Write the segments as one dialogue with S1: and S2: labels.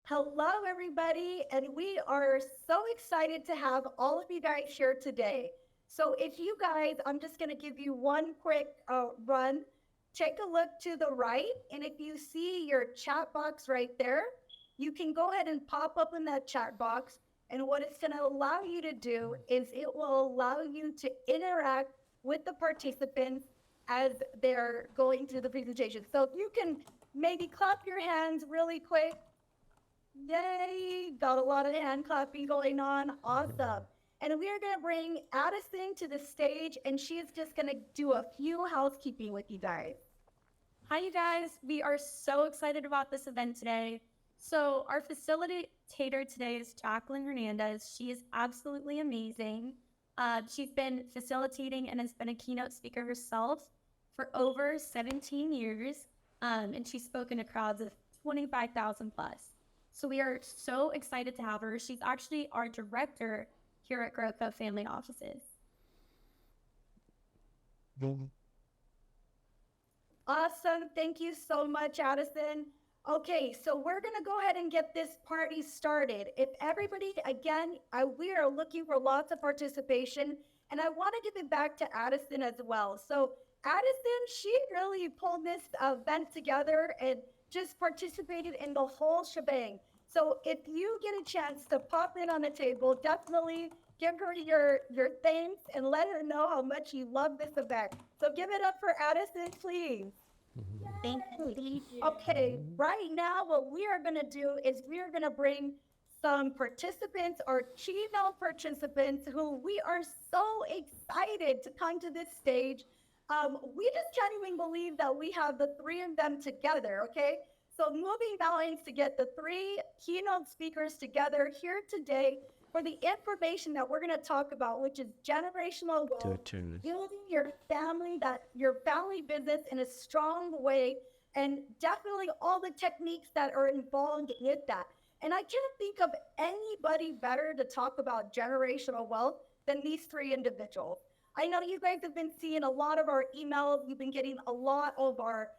S1: Hello, everybody, and we are so excited to have all of you guys here today. So, if you guys, I'm just going to give you one quick run. Take a look to the right, and if you see your chat box right there, you can go ahead and pop up in that chat box. And what it's going to allow you to do is it will allow you to interact with the participants as they're going through the presentation. So, if you can maybe clap your hands really quick. Yay! Got a lot of hand clapping going on. Awesome. And we are going to bring Addison to the stage, and she is just going to do a few housekeeping with you guys.
S2: Hi, you guys. We are so excited about this event today. So our facilitator today is Jacqueline Hernandez. She is absolutely amazing. She's been facilitating and has been a keynote speaker herself for over 17 years, and she's spoken to crowds of 25,000 plus. So we are so excited to have her. She's actually our director here at Growco Family Offices.
S1: Awesome. Thank you so much, Addison. Okay, so we're going to go ahead and get this party started. If everybody, again, we are looking for lots of participation, and I want to give it back to Addison as well. So, Addison, she really pulled this event together and just participated in the whole shebang. So, if you get a chance to pop in on the table, definitely give her your thanks and let her know how much you love this event. So give it up for Addison, please.
S2: Thank you.
S1: Okay, right now what we are going to do is we are going to bring some participants or keynote participants who we are so excited to come to this stage. We just can't even believe that we have the three of them together, okay? So moving mountains to get the three keynote speakers together here today for the information that we're going to talk about, which is generational wealth, building your family business in a strong way, and definitely all the techniques that are involved with that. And I can't think of anybody better to talk about generational wealth than these three individuals. I know you guys have been seeing a lot of our emails. You've been getting a lot of our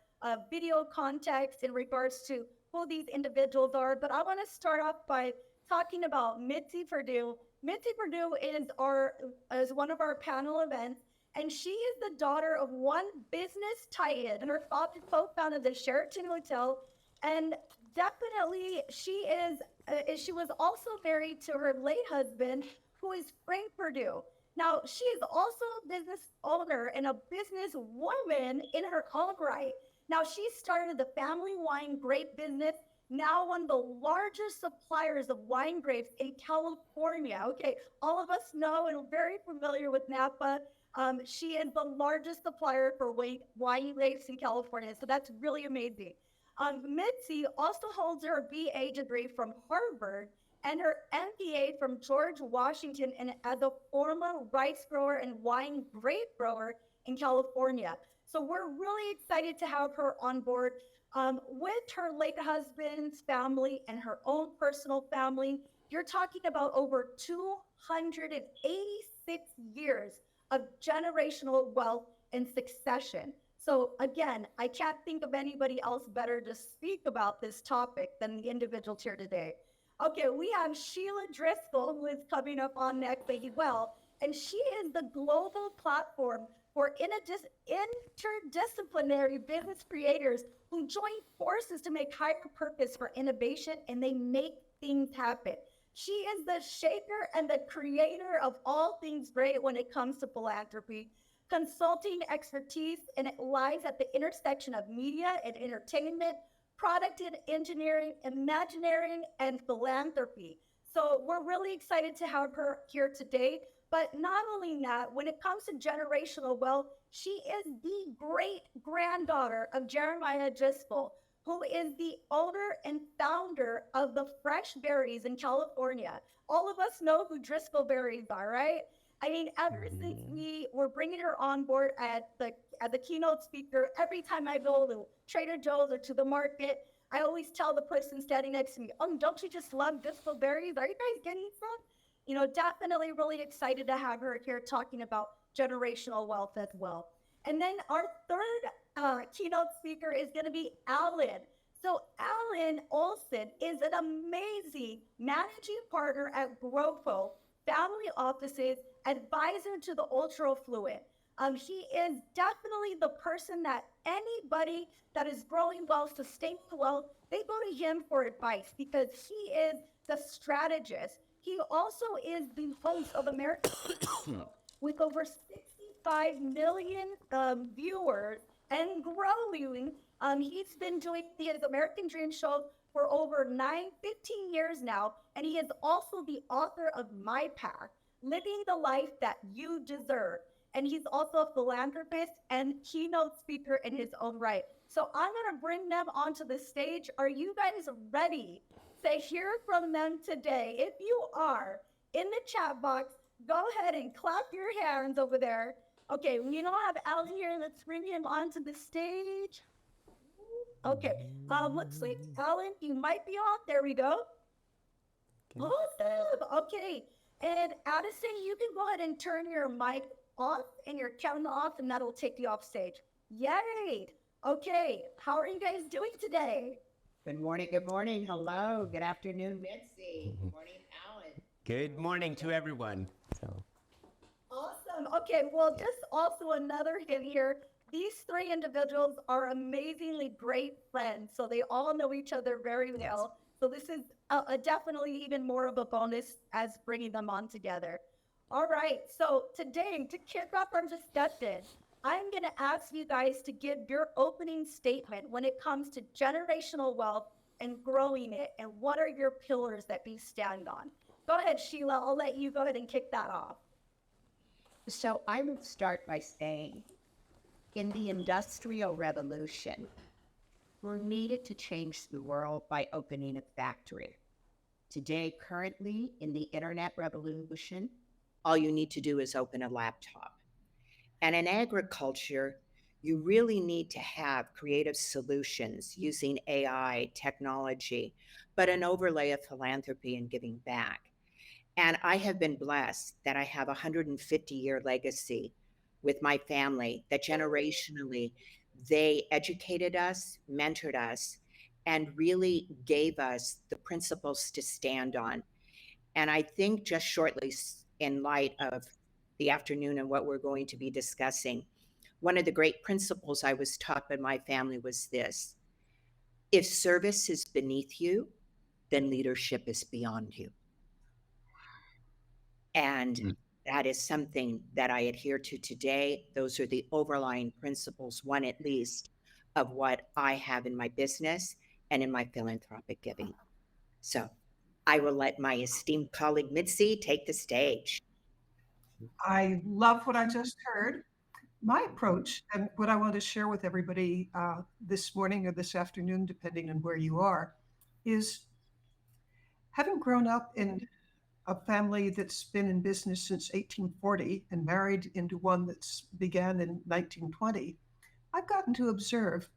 S1: video context in regards to who these individuals are. But I want to start off by talking about Mitzi Purdue. Mitzi Purdue is one of our panel events, and she is the daughter of one business titan. Her father co-founded the Sheraton Hotel, and definitely she is. She was also married to her late husband, who is Frank Purdue. Now, she is also a business owner and a business woman in her own right. Now, she started the family wine grape business, now one of the largest suppliers of wine grapes in California. Okay, all of us know and are very familiar with Napa. She is the largest supplier for wine grapes in California, so that's really amazing. Mitzi also holds her BA degree from Harvard and her MBA from George Washington, and as a former rice grower and wine grape grower in California. So we're really excited to have her on board. With her late husband's family and her own personal family, you're talking about over 286 years of generational wealth and succession. So again, I can't think of anybody else better to speak about this topic than the individuals here today. Okay, we have Sheila Driscoll, who is coming up on next as well, and she is the global platform for interdisciplinary business creators who join forces to make higher purpose for innovation, and they make things happen. She is the shaker and the creator of all things great when it comes to philanthropy, consulting expertise, and it lies at the intersection of media and entertainment, product and engineering, imagineering, and philanthropy. So we're really excited to have her here today. But not only that, when it comes to generational wealth, she is the great granddaughter of Jeremiah Driscoll, who is the owner and founder of the Fresh Berries in California. All of us know who Driscoll Berries are, right? I mean, ever since we were bringing her on board at the keynote speaker, every time I go to Trader Joe's or to the market, I always tell the person standing next to me, "Oh, don't you just love Driscoll berries? Are you guys getting some?" Definitely really excited to have her here talking about generational wealth as well. And then our third keynote speaker is going to be Alan. So Alan Olson is an amazing managing partner at Grofo Family Offices, advisor to the ultra affluent. He is definitely the person that anybody that is growing wealth, sustaining wealth, they go to him for advice because he is the strategist. He also is the host of American with over 65 million viewers and growing. He's been doing the American Dream Show for over 15 years now, and he is also the author of My Path, Living the Life That You Deserve. And he's also a philanthropist and keynote speaker in his own right. So I'm going to bring them onto the stage. Are you guys ready to hear from them today? If you are, in the chat box, go ahead and clap your hands over there. Okay, we don't have Al here. Let's bring him onto the stage. Okay, looks like Alan, you might be on. There we go. Awesome. Okay, and Addison, you can go ahead and turn your mic off and your camera off, and that'll take you off stage. Yay. Okay, how are you guys doing today?
S3: Good morning. Good morning. Hello. Good afternoon, Mitzi. Good morning, Alan.
S4: Good morning to everyone.
S1: Awesome. Okay, well, just also another hint here. These three individuals are amazingly great friends, so they all know each other very well. So this is definitely even more of a bonus as bringing them on together. All right, so today, to kick off our discussion, I'm going to ask you guys to give your opening statement when it comes to generational wealth and growing it, and what are your pillars that we stand on? Go ahead, Sheila. I'll let you go ahead and kick that off.
S3: So I would start by saying, in the Industrial Revolution, we needed to change the world by opening a factory. Today, currently, in the Internet revolution, all you need to do is open a laptop. And in agriculture, you really need to have creative solutions using AI, technology, but an overlay of philanthropy and giving back. And I have been blessed that I have a 150-year legacy with my family, that generationally, they educated us, mentored us, and really gave us the principles to stand on. And I think just shortly, in light of the afternoon and what we're going to be discussing, one of the great principles I was taught by my family was this: if service is beneath you, then leadership is beyond you. And that is something that I adhere to today. Those are the overlying principles, one at least, of what I have in my business and in my philanthropic giving. So I will let my esteemed colleague Mitzi take the stage.
S5: I love what I just heard. My approach and what I want to share with everybody this morning or this afternoon, depending on where you are, is having grown up in a family that's been in business since 1840 and married into one that's began in 1920, I've gotten to observe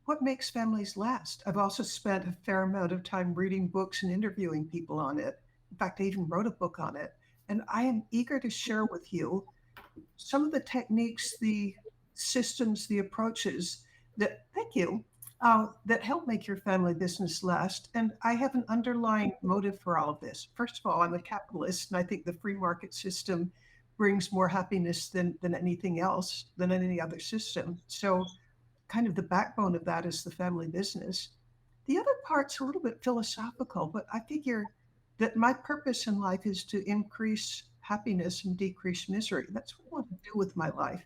S5: what makes families last. I've also spent a fair amount of time reading books and interviewing people on it. In fact, I even wrote a book on it. And I am eager to share with you some of the techniques, the systems, the approaches that, that help make your family business last. And I have an underlying motive for all of this. First of all, I'm a capitalist, and I think the free market system brings more happiness than anything else, than any other system. So kind of the backbone of that is the family business. The other part's a little bit philosophical, but I figure that my purpose in life is to increase happiness and decrease misery. That's what I want to do with my life.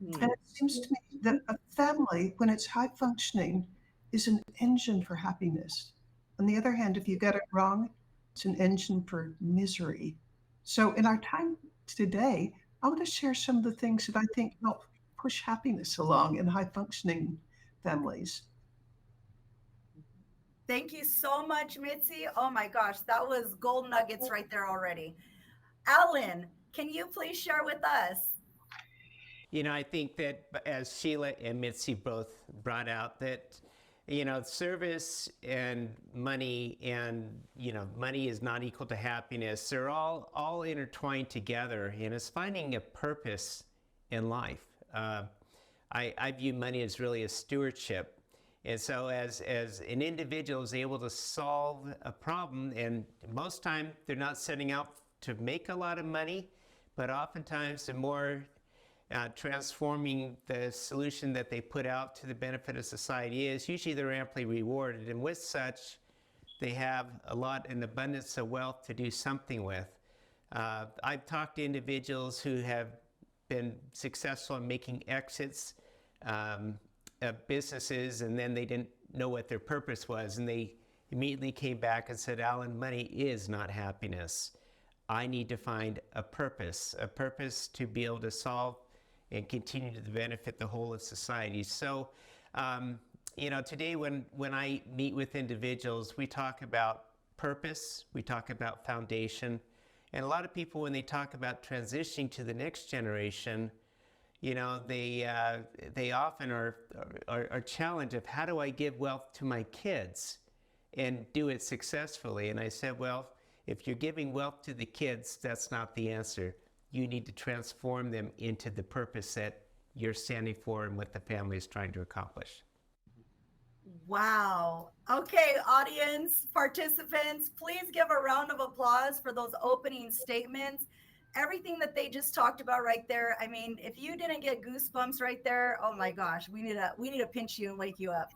S5: And it seems to me that a family, when it's high functioning, is an engine for happiness. On the other hand, if you get it wrong, it's an engine for misery. So in our time today, I want to share some of the things that I think help push happiness along in high functioning families.
S1: Thank you so much, Mitzi. Oh my gosh, that was gold nuggets right there already. Alan, can you please share with us?
S4: You know, I think that as Sheila and Mitzi both brought out, that, you know, service and, money is not equal to happiness. They're all intertwined together, and it's finding a purpose in life. I view money as really a stewardship. And so as an individual is able to solve a problem, and most time they're not setting out to make a lot of money, but oftentimes the more transforming the solution that they put out to the benefit of society is, usually they're amply rewarded. And with such, they have a lot, an abundance of wealth to do something with. I've talked to individuals who have been successful in making exits of businesses, and then they didn't know what their purpose was, and they immediately came back and said, Alan, money is not happiness. I need to find a purpose to be able to solve and continue to benefit the whole of society. So, today when I meet with individuals, we talk about purpose, we talk about foundation, and a lot of people, when they talk about transitioning to the next generation, they often are challenged of, how do I give wealth to my kids and do it successfully? And I said, well, if you're giving wealth to the kids, that's not the answer. You need to transform them into the purpose that you're standing for and what the family is trying to accomplish.
S1: Wow. Okay, audience, participants, please give a round of applause for those opening statements. Everything that they just talked about right there. I mean, if you didn't get goosebumps right there, oh my gosh, we need to pinch you and wake you up.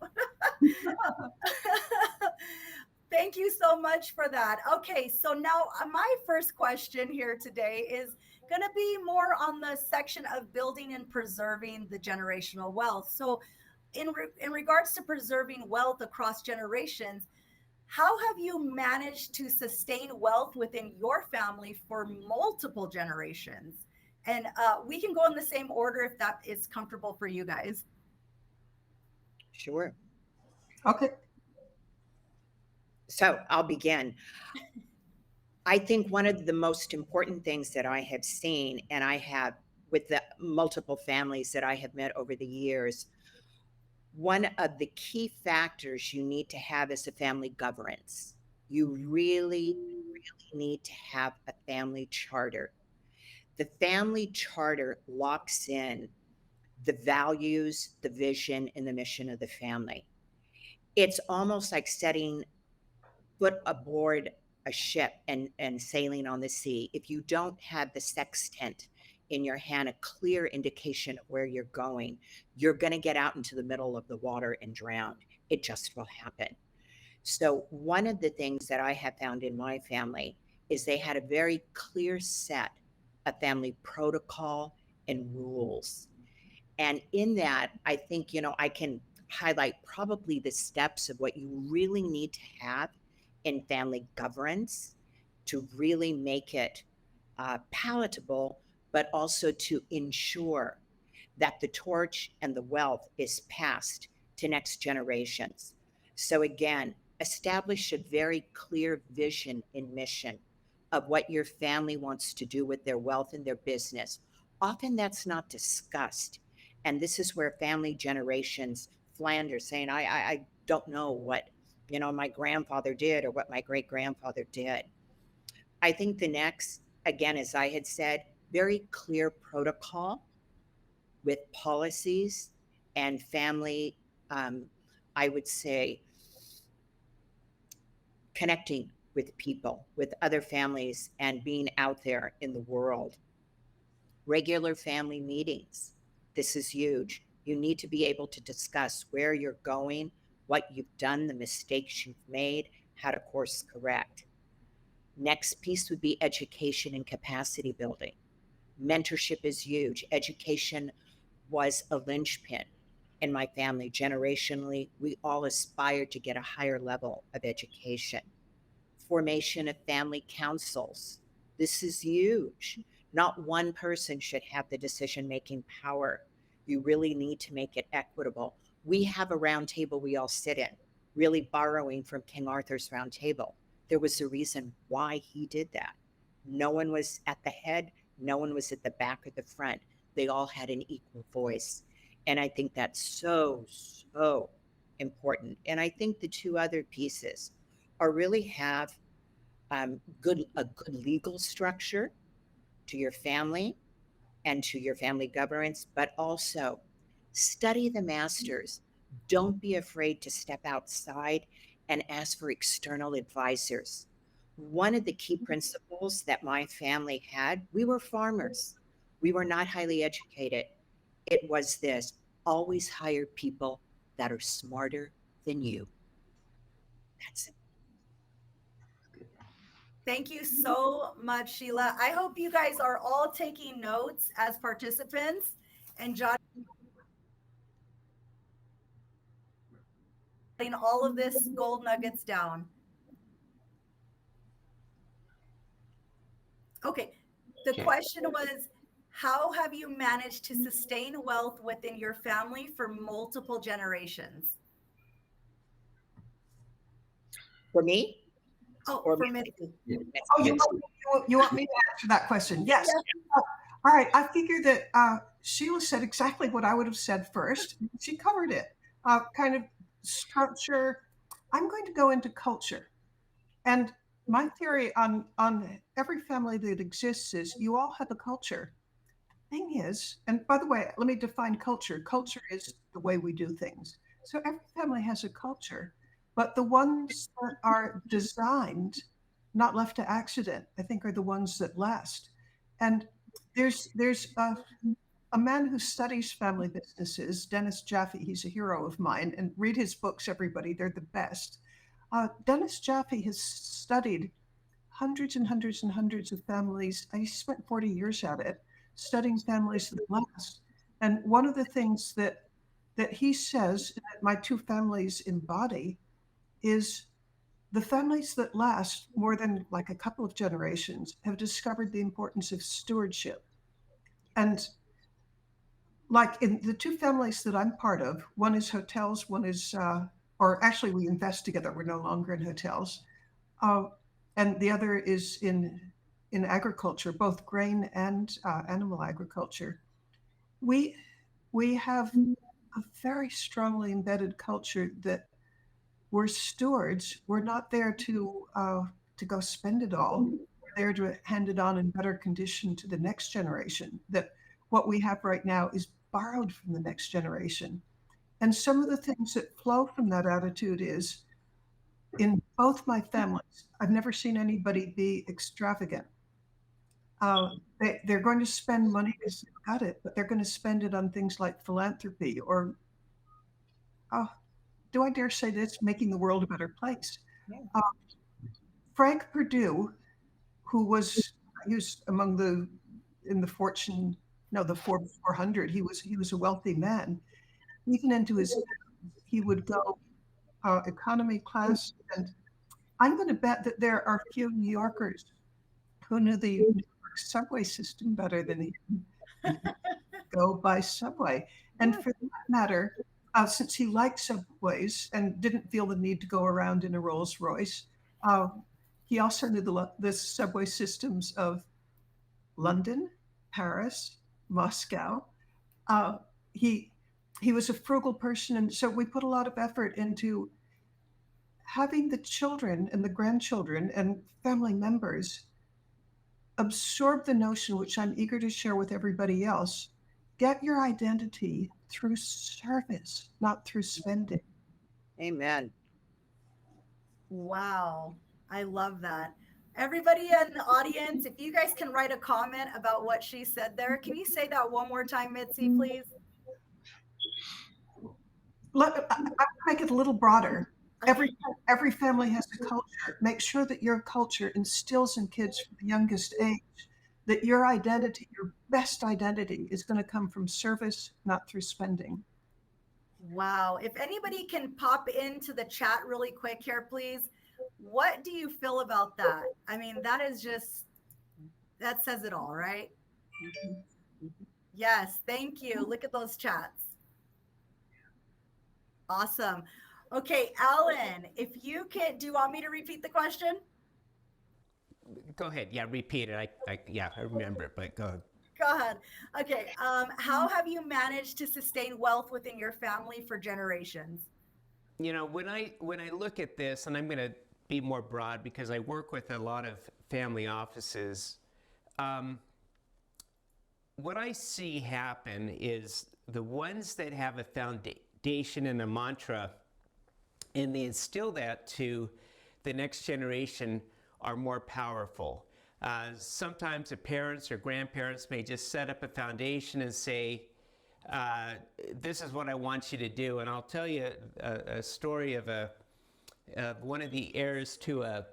S1: Thank you so much for that. Okay, so now my first question here today is going to be more on the section of building and preserving the generational wealth. So in regards to preserving wealth across generations, how have you managed to sustain wealth within your family for multiple generations? And we can go in the same order if that is comfortable for you guys.
S3: Sure.
S5: Okay.
S3: So I'll begin. I think one of the most important things that I have seen, and I have with the multiple families that I have met over the years, one of the key factors you need to have is a family governance. You really, really need to have a family charter. The family charter locks in the values, the vision, and the mission of the family. It's almost like setting foot aboard a ship and sailing on the sea. If you don't have the sextant in your hand, a clear indication of where you're going, you're going to get out into the middle of the water and drown. It just will happen. So one of the things that I have found in my family is they had a very clear set of family protocol and rules. And in that, I think, I can highlight probably the steps of what you really need to have in family governance to really make it palatable, but also to ensure that the torch and the wealth is passed to next generations. So again, establish a very clear vision and mission of what your family wants to do with their wealth and their business. Often that's not discussed. And this is where family generations flounder, saying, I don't know what, my grandfather did or what my great-grandfather did. I think the next, again, as I had said, very clear protocol with policies and family, I would say, connecting with people, with other families, and being out there in the world. Regular family meetings. This is huge. You need to be able to discuss where you're going, what you've done, the mistakes you've made, how to course correct. Next piece would be education and capacity building. Mentorship is huge. Education was a linchpin in my family. Generationally, we all aspired to get a higher level of education. Formation of family councils. This is huge. Not one person should have the decision-making power. You really need to make it equitable. We have a round table we all sit in, really borrowing from King Arthur's round table. There was a reason why he did that. No one was at the head. No one was at the back or the front. They all had an equal voice. And I think that's so, so important. And I think the two other pieces are really have a good legal structure to your family and to your family governance, but also study the masters, Don't be afraid to step outside and ask for external advisors. One of the key principles that my family had, we were farmers. We were not highly educated. It was this: always hire people that are smarter than you. That's it.
S1: Thank you so much, Sheila. I hope you guys are all taking notes as participants and jotting all of this gold nuggets down. Okay, the
S4: Okay.
S1: question was, how have you managed to sustain wealth within your family for multiple generations?
S3: For me,
S1: Oh,
S3: or
S1: for Mitzi.
S5: Oh, you want me to answer that question? Yes. All right. I figure that Sheila said exactly what I would have said first. She covered it. Kind of structure. I'm going to go into culture. And my theory on every family that exists is you all have a culture. Thing is, and by the way, let me define culture. Culture is the way we do things. So every family has a culture, but the ones that are designed, not left to accident, I think are the ones that last. And there's a man who studies family businesses, Dennis Jaffe. He's a hero of mine, and read his books, everybody. They're the best. Dennis Jaffe has studied hundreds and hundreds and hundreds of families. I spent 40 years at it, studying families that last. And one of the things that he says that my two families embody is the families that last more than like a couple of generations have discovered the importance of stewardship. And like in the two families that I'm part of, one is hotels, one is, or actually we invest together. We're no longer in hotels. Uh, and the other is in agriculture, both grain and animal agriculture. We we have a very strongly embedded culture that we're stewards. We're not there to go spend it all. We're there to hand it on in better condition to the next generation. That what we have right now is borrowed from the next generation. And some of the things that flow from that attitude is in both my families, I've never seen anybody be extravagant. They're going to spend money because they've got it, but they're going to spend it on things like philanthropy or, oh, do I dare say this, making the world a better place.
S3: Yeah.
S5: Frank Perdue, who was among the in the Fortune, no, the Forbes 400. He was a wealthy man. Even into his, he would go economy class, and I'm going to bet that there are few New Yorkers who knew the New York subway system better than he go by subway. And for that matter, since he liked subways and didn't feel the need to go around in a Rolls Royce, he also knew the subway systems of London, Paris, Moscow. Uh, he he was a frugal person, and so we put a lot of effort into having the children and the grandchildren and family members absorb the notion, which I'm eager to share with everybody else. Get your identity through service, not through spending.
S3: Amen.
S1: Wow, I love that. Everybody in the audience, if you guys can write a comment about what she said there, can you say that one more time, Mitzi, please?
S5: I'll make it a little broader. Every family has a culture. Make sure that your culture instills in kids from the youngest age that your identity, your best identity, is going to come from service, not through spending.
S1: Wow. If anybody can pop into the chat really quick here, please. What do you feel about that? I mean, that is just, that says it all, right? Yes. Thank you. Look at those chats. Awesome. Okay, Alan, if you can, do you want me to repeat the question?
S4: Go ahead. Yeah, repeat it. I remember it, but go ahead.
S1: Go ahead. Okay. How have you managed to sustain wealth within your family for generations?
S4: You know, when I look at this, and I'm going to be more broad because I work with a lot of family offices. What I see happen is the ones that have a foundation and a mantra, and they instill that to the next generation, are more powerful. Sometimes the parents or grandparents may just set up a foundation and say, this is what I want you to do. And I'll tell you a story of one of the heirs to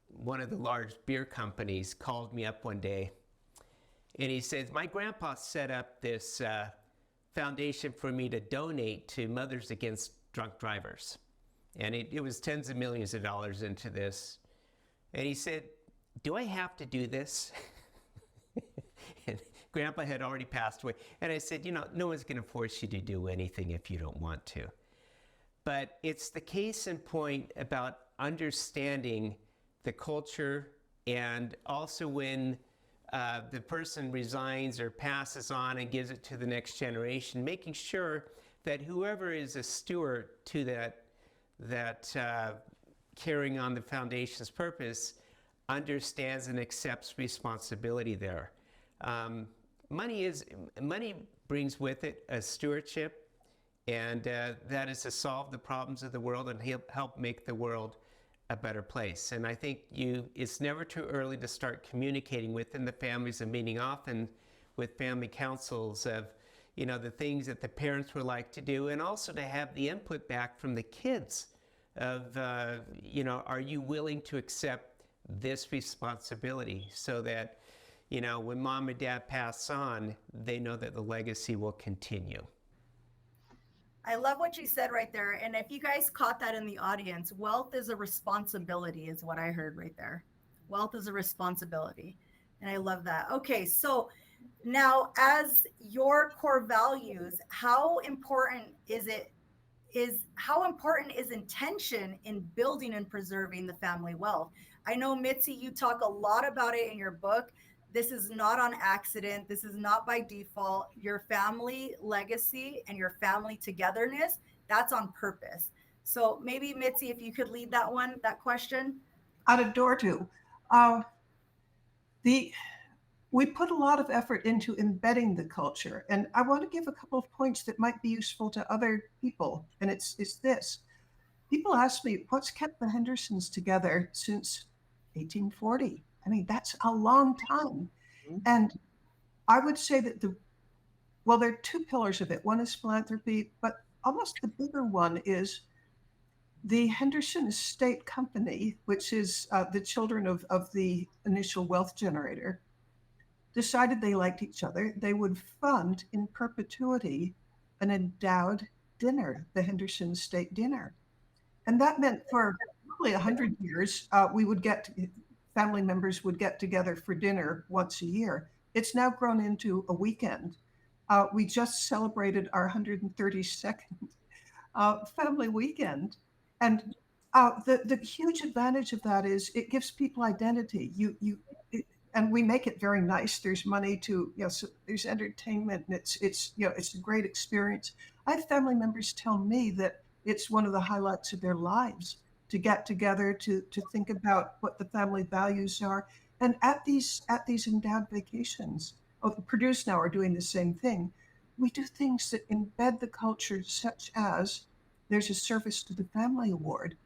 S4: one of the large beer companies called me up one day, and he says, my grandpa set up this foundation for me to donate to Mothers Against Drunk Drivers. And it was tens of millions of dollars into this. And he said, do I have to do this? And Grandpa had already passed away. And I said, no one's going to force you to do anything if you don't want to. But it's the case in point about understanding the culture, and also when the person resigns or passes on and gives it to the next generation, making sure that whoever is a steward to that carrying on the foundation's purpose understands and accepts responsibility there. Money brings with it a stewardship, and that is to solve the problems of the world and help make the world a better place. And I think it's never too early to start communicating within the families and meeting often with family councils of, the things that the parents would like to do, and also to have the input back from the kids of, are you willing to accept this responsibility, so that, when mom and dad pass on, they know that the legacy will continue.
S1: I love what you said right there. And if you guys caught that in the audience, wealth is a responsibility is what I heard right there. Wealth is a responsibility. And I love that. Okay, so now as your core values, how important is intention in building and preserving the family wealth? I know, Mitzi, you talk a lot about it in your book. This is not on accident. This is not by default. Your family legacy and your family togetherness, that's on purpose. So maybe, Mitzi, if you could lead that question.
S5: I'd adore to. We put a lot of effort into embedding the culture, and I want to give a couple of points that might be useful to other people. And it's this. People ask me, what's kept the Hendersons together since 1840? I mean, that's a long time. And I would say that there are two pillars of it. One is philanthropy, but almost the bigger one is the Henderson Estate Company, which is the children of the initial wealth generator, decided they liked each other. They would fund in perpetuity an endowed dinner, the Henderson Estate Dinner. And that meant for probably 100 years, family members would get together for dinner once a year. It's now grown into a weekend. We just celebrated our 132nd family weekend. And the huge advantage of that is it gives people identity. And we make it very nice. There's money to, so there's entertainment, and it's a great experience. I have family members tell me that it's one of the highlights of their lives to get together, to think about what the family values are. And at these endowed vacations, Purdue's now are doing the same thing. We do things that embed the culture, such as there's a Service to the Family Award,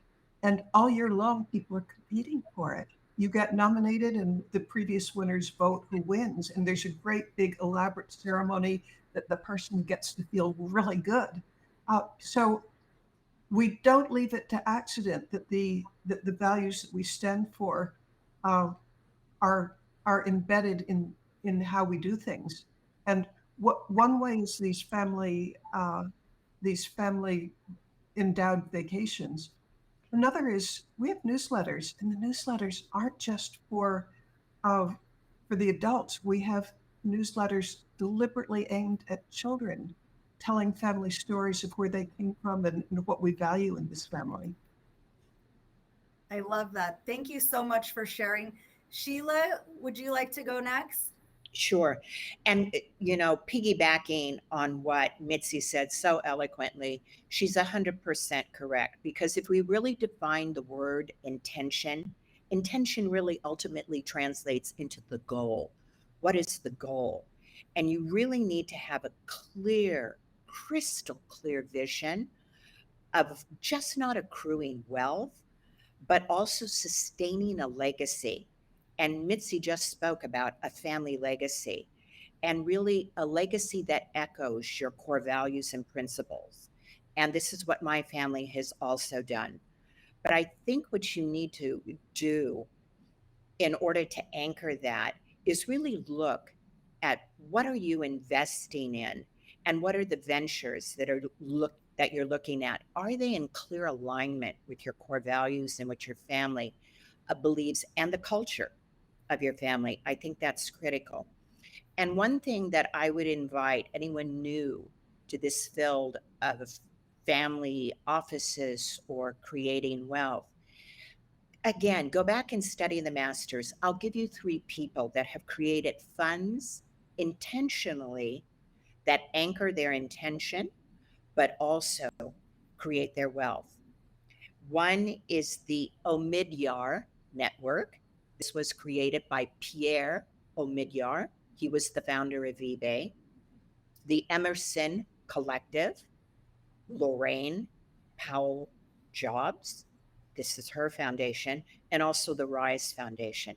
S5: and all year long people are competing for it. You get nominated and the previous winners vote who wins, and there's a great big elaborate ceremony that the person gets to feel really good. So we don't leave it to accident that the values that we stand for are embedded in how we do things. And one way is these family endowed vacations. Another is we have newsletters, and the newsletters aren't just for the adults. We have newsletters deliberately aimed at children, telling family stories of where they came from and what we value in this family.
S1: I love that. Thank you so much for sharing. Sheila, would you like to go next?
S6: Sure. And, piggybacking on what Mitzi said so eloquently, she's 100% correct. Because if we really define the word intention really ultimately translates into the goal. What is the goal? And you really need to have a clear crystal clear vision of just not accruing wealth, but also sustaining a legacy. And Mitzi just spoke about a family legacy, and really a legacy that echoes your core values and principles. And this is what my family has also done. But I think what you need to do in order to anchor that is really look at what are you investing in, and what are the ventures that you're looking at. Are they in clear alignment with your core values and what your family believes and the culture of your family? I think that's critical. And one thing that I would invite anyone new to this field of family offices or creating wealth, again, go back and study the masters. I'll give you 3 people that have created funds intentionally that anchor their intention, but also create their wealth. One is the Omidyar Network. This was created by Pierre Omidyar. He was the founder of eBay. The Emerson Collective, Lorraine Powell Jobs. This is her foundation, and also the Rise Foundation.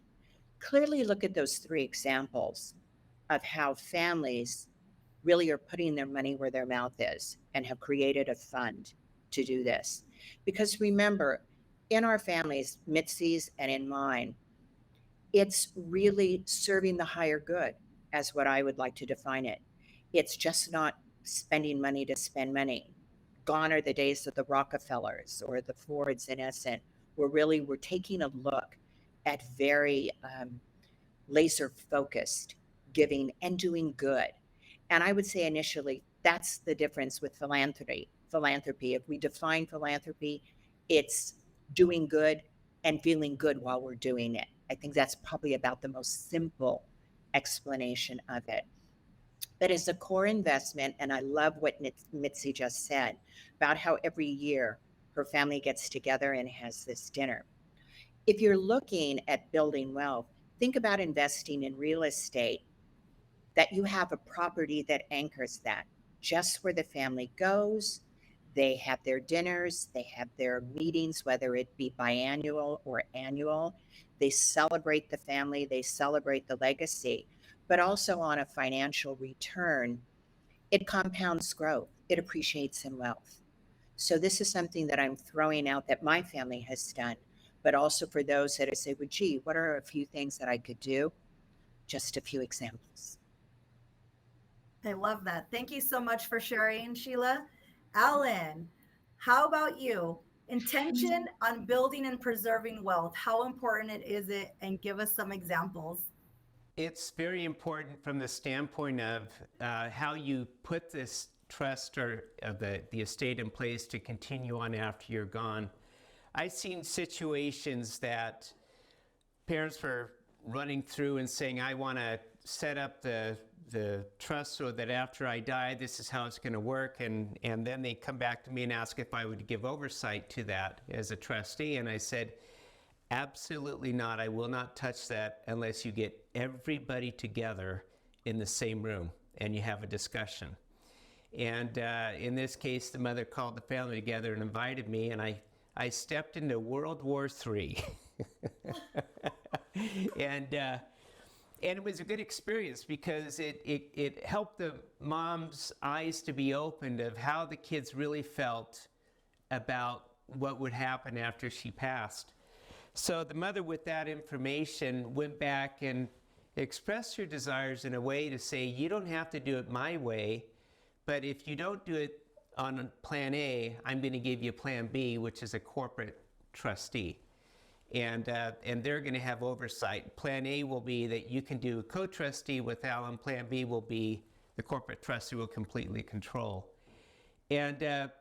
S6: Clearly look at those 3 examples of how families really are putting their money where their mouth is and have created a fund to do this. Because remember, in our families, Mitzi's and in mine, it's really serving the higher good, as what I would like to define it. It's just not spending money to spend money. Gone are the days of the Rockefellers or the Fords in essence. We're taking a look at very laser focused giving and doing good. And I would say initially that's the difference with philanthropy. If we define philanthropy, it's doing good and feeling good while we're doing it. I think that's probably about the most simple explanation of it. But as a core investment, and I love what Mitzi just said about how every year her family gets together and has this dinner. If you're looking at building wealth, think about investing in real estate, that you have a property that anchors that, just where the family goes. They have their dinners, they have their meetings, whether it be biannual or annual. They celebrate the family, they celebrate the legacy, but also on a financial return, it compounds growth, it appreciates in wealth. So this is something that I'm throwing out that my family has done, but also for those that say, well, gee, what are a few things that I could do? Just a few examples.
S1: I love that. Thank you so much for sharing, Sheila. Alan, how about you? Intention on building and preserving wealth. How important is it? And give us some examples.
S4: It's very important from the standpoint of how you put this trust or the estate in place to continue on after you're gone. I've seen situations that parents were running through and saying, I want to set up the trust so that after I die, this is how it's going to work. And then they come back to me and ask if I would give oversight to that as a trustee. And I said, absolutely not. I will not touch that unless you get everybody together in the same room and you have a discussion. And in this case, the mother called the family together and invited me, and I stepped into World War III. And it was a good experience because it helped the mom's eyes to be opened of how the kids really felt about what would happen after she passed. So the mother, with that information, went back and expressed her desires in a way to say, you don't have to do it my way, but if you don't do it on plan A, I'm going to give you plan B, which is a corporate trustee. And they're going to have oversight. Plan A will be that you can do a co-trustee with Alan. Plan B will be the corporate trustee will completely control. And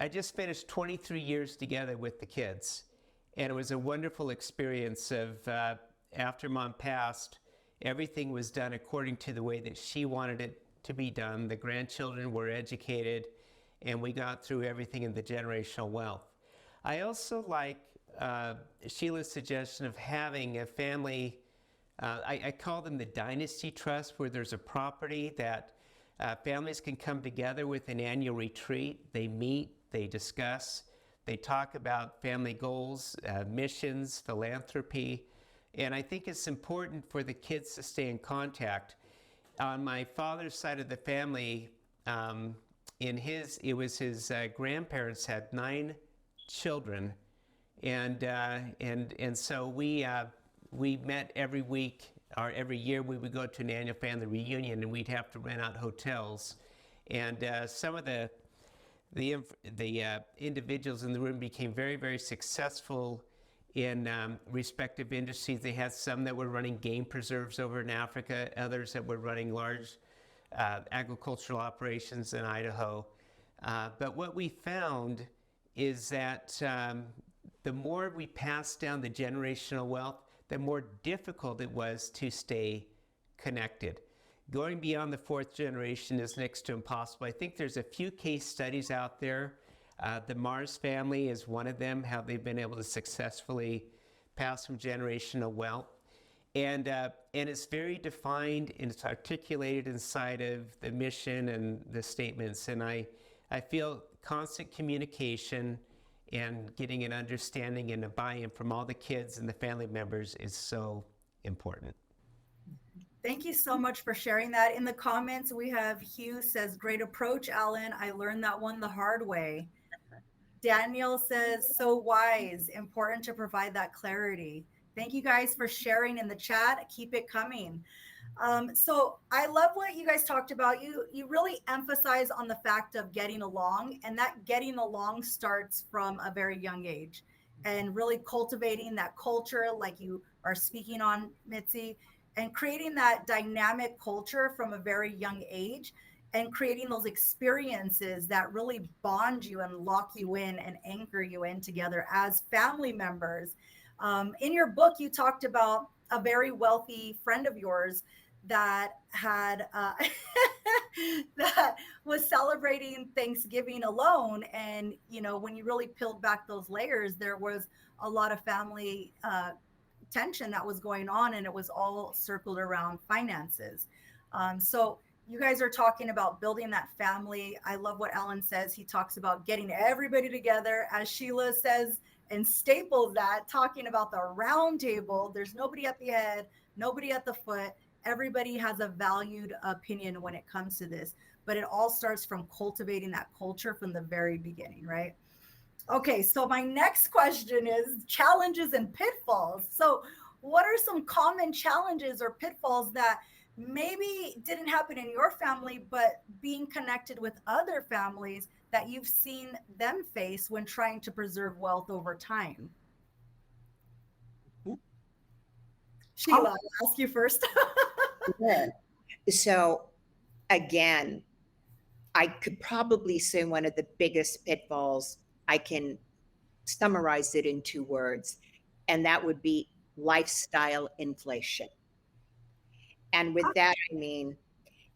S4: I just finished 23 years together with the kids. And it was a wonderful experience of after Mom passed, everything was done according to the way that she wanted it to be done. The grandchildren were educated, and we got through everything in the generational wealth. I also like Sheila's suggestion of having a family, I call them the dynasty trust, where there's a property that Families can come together with an annual retreat. They meet, they discuss, they talk about family goals, missions, philanthropy, and I think it's important for the kids to stay in contact. On my father's side of the family, it was his grandparents had 9 children, and so we met every week or every year. We would go to an annual family reunion, and we'd have to rent out hotels. And some of the individuals in the room became very, very successful in respective industries. They had some that were running game preserves over in Africa, others that were running large agricultural operations in Idaho. But what we found is that the more we passed down the generational wealth, the more difficult it was to stay connected. Going beyond the 4th generation is next to impossible. I think there's a few case studies out there. The Mars family is one of them, how they've been able to successfully pass from generational wealth. And it's very defined and it's articulated inside of the mission and the statements. And I feel constant communication and getting an understanding and a buy-in from all the kids and the family members is so important.
S7: Thank you so much for sharing that. In the comments, we have Hugh says, great approach, Alan. I learned that one the hard way. Daniel says, so wise, important to provide that clarity. Thank you guys for sharing in the chat. Keep it coming. So I love what you guys talked about. You really emphasize on the fact of getting along, and that getting along starts from a very young age, and really cultivating that culture like you are speaking on, Mitzi, and creating that dynamic culture from a very young age, and creating those experiences that really bond you and lock you in and anchor you in together as family members. In your book, you talked about a very wealthy friend of yours that had that was celebrating Thanksgiving alone, and when you really peeled back those layers, there was a lot of family tension that was going on, and it was all circled around finances. So you guys are talking about building that family. I love what Alan says. He talks about getting everybody together, as Sheila says, and staples that, talking about the round table. There's nobody at the head, nobody at the foot. Everybody has a valued opinion when it comes to this, but it all starts from cultivating that culture from the very beginning, right? Okay, so my next question is challenges and pitfalls. So what are some common challenges or pitfalls that maybe didn't happen in your family, but being connected with other families that you've seen them face when trying to preserve wealth over time? Sheila, I'll ask you first.
S6: Sure. So again, I could probably say one of the biggest pitfalls, I can summarize it in 2 words, and that would be lifestyle inflation. And with that, I mean,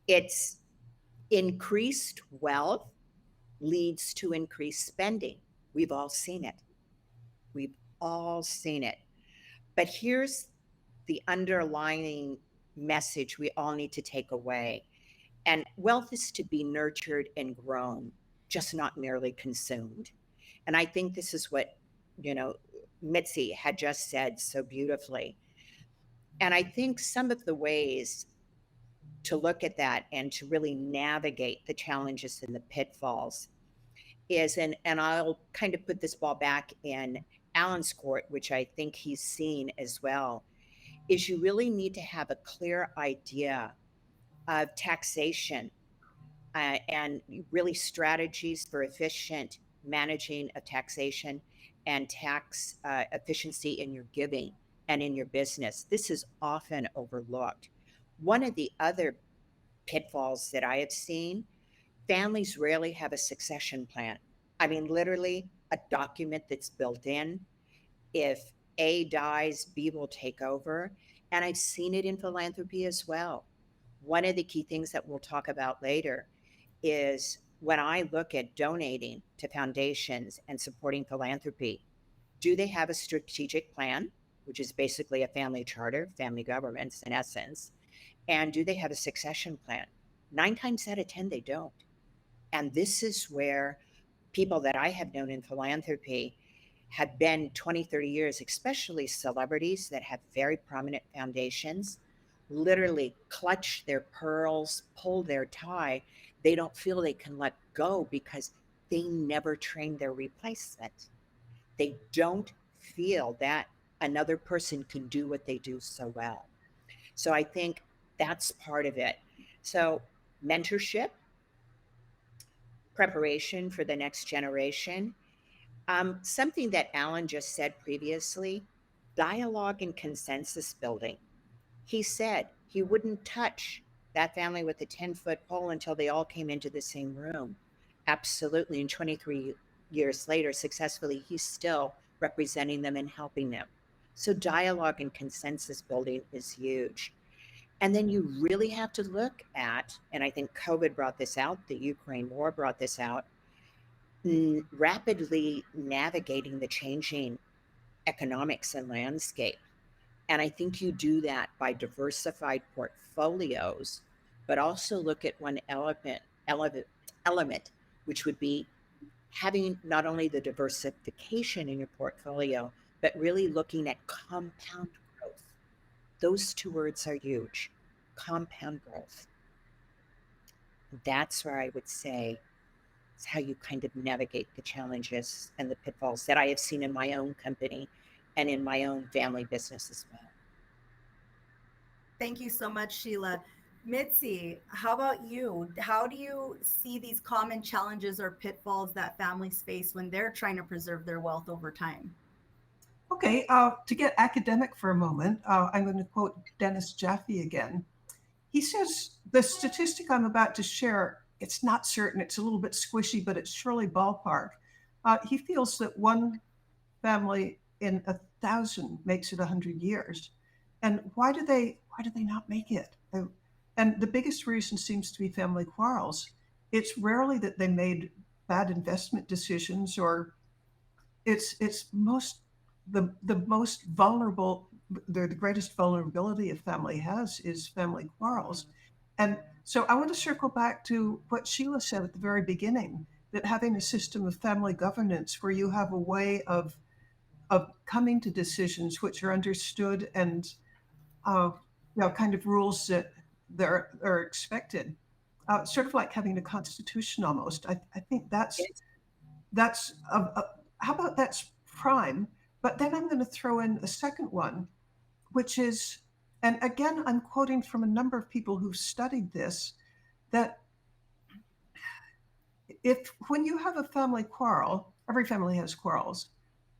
S6: it's increased wealth leads to increased spending. We've all seen it. We've all seen it. But here's the underlying message we all need to take away. And wealth is to be nurtured and grown, just not merely consumed. And I think this is what, Mitzi had just said so beautifully. And I think some of the ways to look at that and to really navigate the challenges and the pitfalls is, and I'll kind of put this ball back in Alan's court, which I think he's seen as well, is you really need to have a clear idea of taxation and really strategies for efficient managing of taxation and tax efficiency in your giving and in your business. This is often overlooked. One of the other pitfalls that I have seen, families rarely have a succession plan. I mean, literally a document that's built in. If A dies, B will take over. And I've seen it in philanthropy as well. One of the key things that we'll talk about later is when I look at donating to foundations and supporting philanthropy, do they have a strategic plan, which is basically a family charter, family governance in essence? And do they have a succession plan? 9 times out of 10, they don't. And this is where people that I have known in philanthropy have been 20, 30 years, especially celebrities that have very prominent foundations, literally clutch their pearls, pull their tie. They don't feel they can let go because they never trained their replacement. They don't feel that another person can do what they do so well. So I think that's part of it. So, mentorship, preparation for the next generation. Something that Alan just said previously, dialogue and consensus building. He said he wouldn't touch that family with a 10-foot pole until they all came into the same room. Absolutely. And 23 years later, successfully, he's still representing them and helping them. So, dialogue and consensus building is huge. And then you really have to look at, and I think COVID brought this out, the Ukraine war brought this out, rapidly navigating the changing economics and landscape. And I think you do that by diversified portfolios, but also look at one element, which would be having not only the diversification in your portfolio, but really looking at compound growth. Those two words are huge. Compound growth. That's where I would say it's how you kind of navigate the challenges and the pitfalls that I have seen in my own company and in my own family business as well.
S7: Thank you so much, Sheila. Mitzi, how about you? How do you see these common challenges or pitfalls that families face when they're trying to preserve their wealth over time?
S5: Okay, to get academic for a moment, I'm going to quote Dennis Jaffe again. He says the statistic I'm about to share, it's not certain, it's a little bit squishy, but it's surely ballpark. He feels that one family in 1,000 makes it 100 years. And why do they not make it? And the biggest reason seems to be family quarrels. It's rarely that they made bad investment decisions, or it's the most vulnerable, the greatest vulnerability a family has is family quarrels. And so I want to circle back to what Sheila said at the very beginning, that having a system of family governance where you have a way of coming to decisions which are understood and kind of rules that are expected, sort of like having a constitution almost. I think that's how about that's prime. But then I'm going to throw in a second one, which is, and again, I'm quoting from a number of people who've studied this, that when you have a family quarrel, every family has quarrels,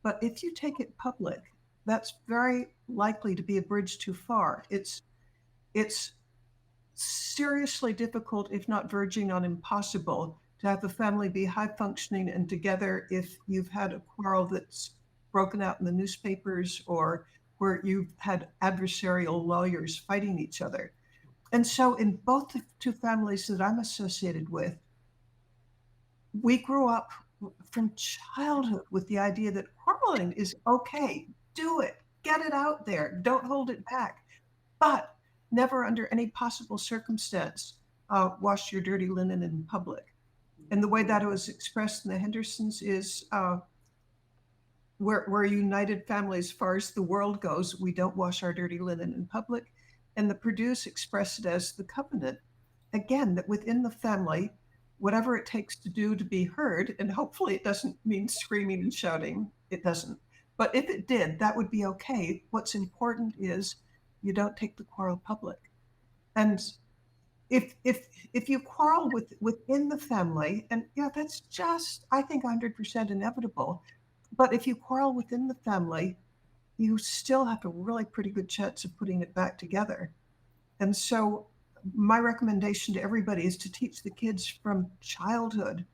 S5: but if you take it public, that's very likely to be a bridge too far. It's seriously difficult, if not verging on impossible, to have a family be high functioning and together if you've had a quarrel that's broken out in the newspapers, or where you've had adversarial lawyers fighting each other. And so in both the two families that I'm associated with, we grew up from childhood with the idea that quarreling is okay. Do it, get it out there, don't hold it back. But never under any possible circumstance wash your dirty linen in public. And the way that it was expressed in the Hendersons is we're a united family as far as the world goes. We don't wash our dirty linen in public. And the Purdue's expressed it as the covenant. Again, that within the family, whatever it takes to do to be heard, and hopefully it doesn't mean screaming and shouting, it doesn't. But if it did, that would be okay. What's important is you don't take the quarrel public. And if you quarrel within the family, and yeah, that's just, I think, 100% inevitable. But if you quarrel within the family, you still have a really pretty good chance of putting it back together. And so my recommendation to everybody is to teach the kids from childhood,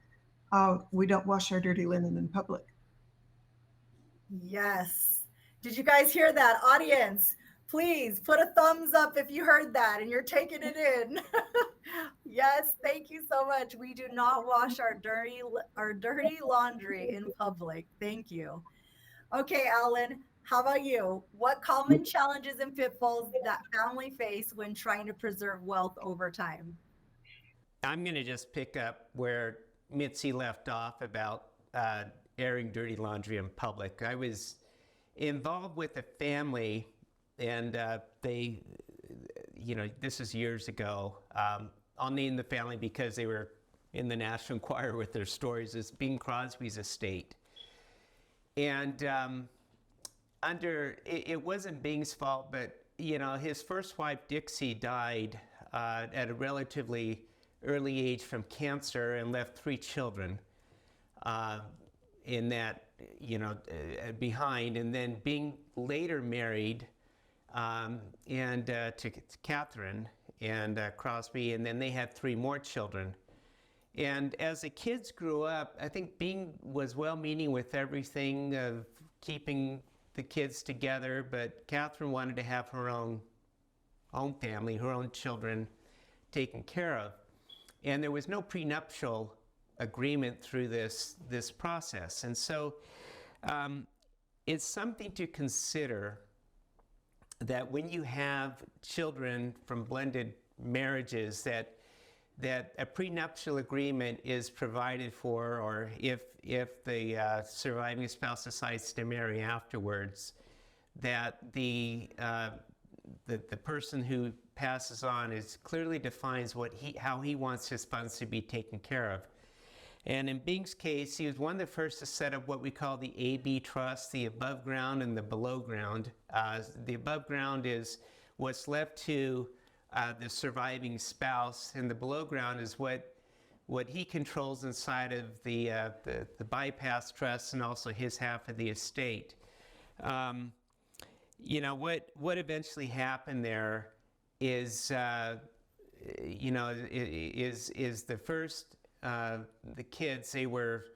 S5: we don't wash our dirty linen in public.
S7: Yes. Did you guys hear that, audience? Please put a thumbs up if you heard that and you're taking it in. Yes, thank you so much. We do not wash our dirty laundry in public. Thank you. Okay, Alan, how about you? What common challenges and pitfalls that family face when trying to preserve wealth over time?
S4: I'm going to just pick up where Mitzi left off about airing dirty laundry in public. I was involved with a family, and they, this is years ago. I'll name the family because they were in the National Enquirer with their stories. It's Bing Crosby's estate. And it wasn't Bing's fault, but his first wife, Dixie, died at a relatively early age from cancer and left 3 children in that, behind. And then Bing later married to Catherine and Crosby, and then they had 3 more children. And as the kids grew up, I think Bing was well-meaning with everything of keeping the kids together, but Catherine wanted to have her own family, her own children taken care of. And there was no prenuptial agreement through this process. And so it's something to consider that when you have children from blended marriages, that a prenuptial agreement is provided for, or if the surviving spouse decides to marry afterwards, that the person who passes on clearly defines how he wants his funds to be taken care of. And in Bing's case, he was one of the first to set up what we call the AB trust, the above ground and the below ground. The above ground is what's left to the surviving spouse, and the below ground is what he controls inside of the bypass trust and also his half of the estate. What eventually happened there is the first, the kids, they were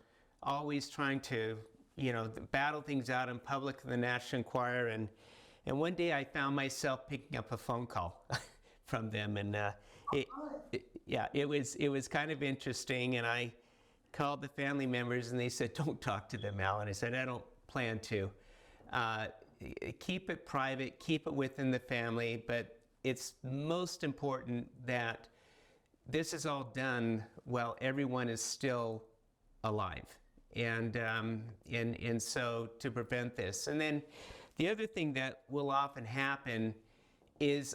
S4: always trying to, battle things out in public in the National Enquirer, and one day I found myself picking up a phone call from them, and it was kind of interesting, and I called the family members, and they said, "Don't talk to them, Alan." I said, "I don't plan to. Keep it private, keep it within the family, but it's most important that this is all done while everyone is still alive, and so to prevent this." And then the other thing that will often happen is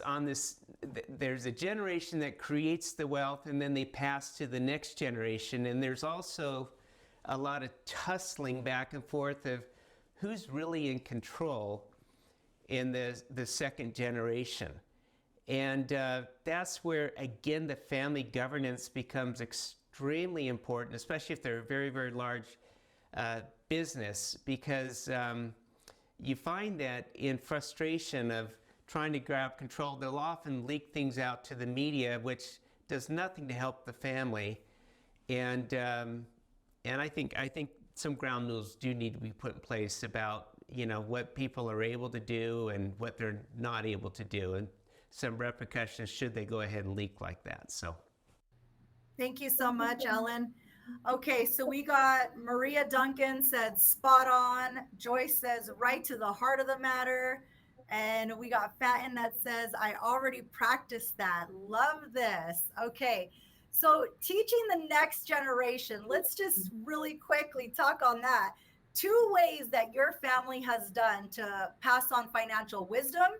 S4: there's a generation that creates the wealth, and then they pass to the next generation, and there's also a lot of tussling back and forth of who's really in control in the second generation. And that's where, again, the family governance becomes extremely important, especially if they're a very, very large business, because you find that in frustration of trying to grab control, they'll often leak things out to the media, which does nothing to help the family. And I think some ground rules do need to be put in place about what people are able to do and what they're not able to do, and some repercussions should they go ahead and leak like that. So
S7: thank you so much, Ellen. Okay, so we got Maria Duncan said spot on. Joyce says right to the heart of the matter. And we got Fatin that says, I already practiced that. Love this. Okay, so teaching the next generation, let's just really quickly talk on that. 2 ways that your family has done to pass on financial wisdom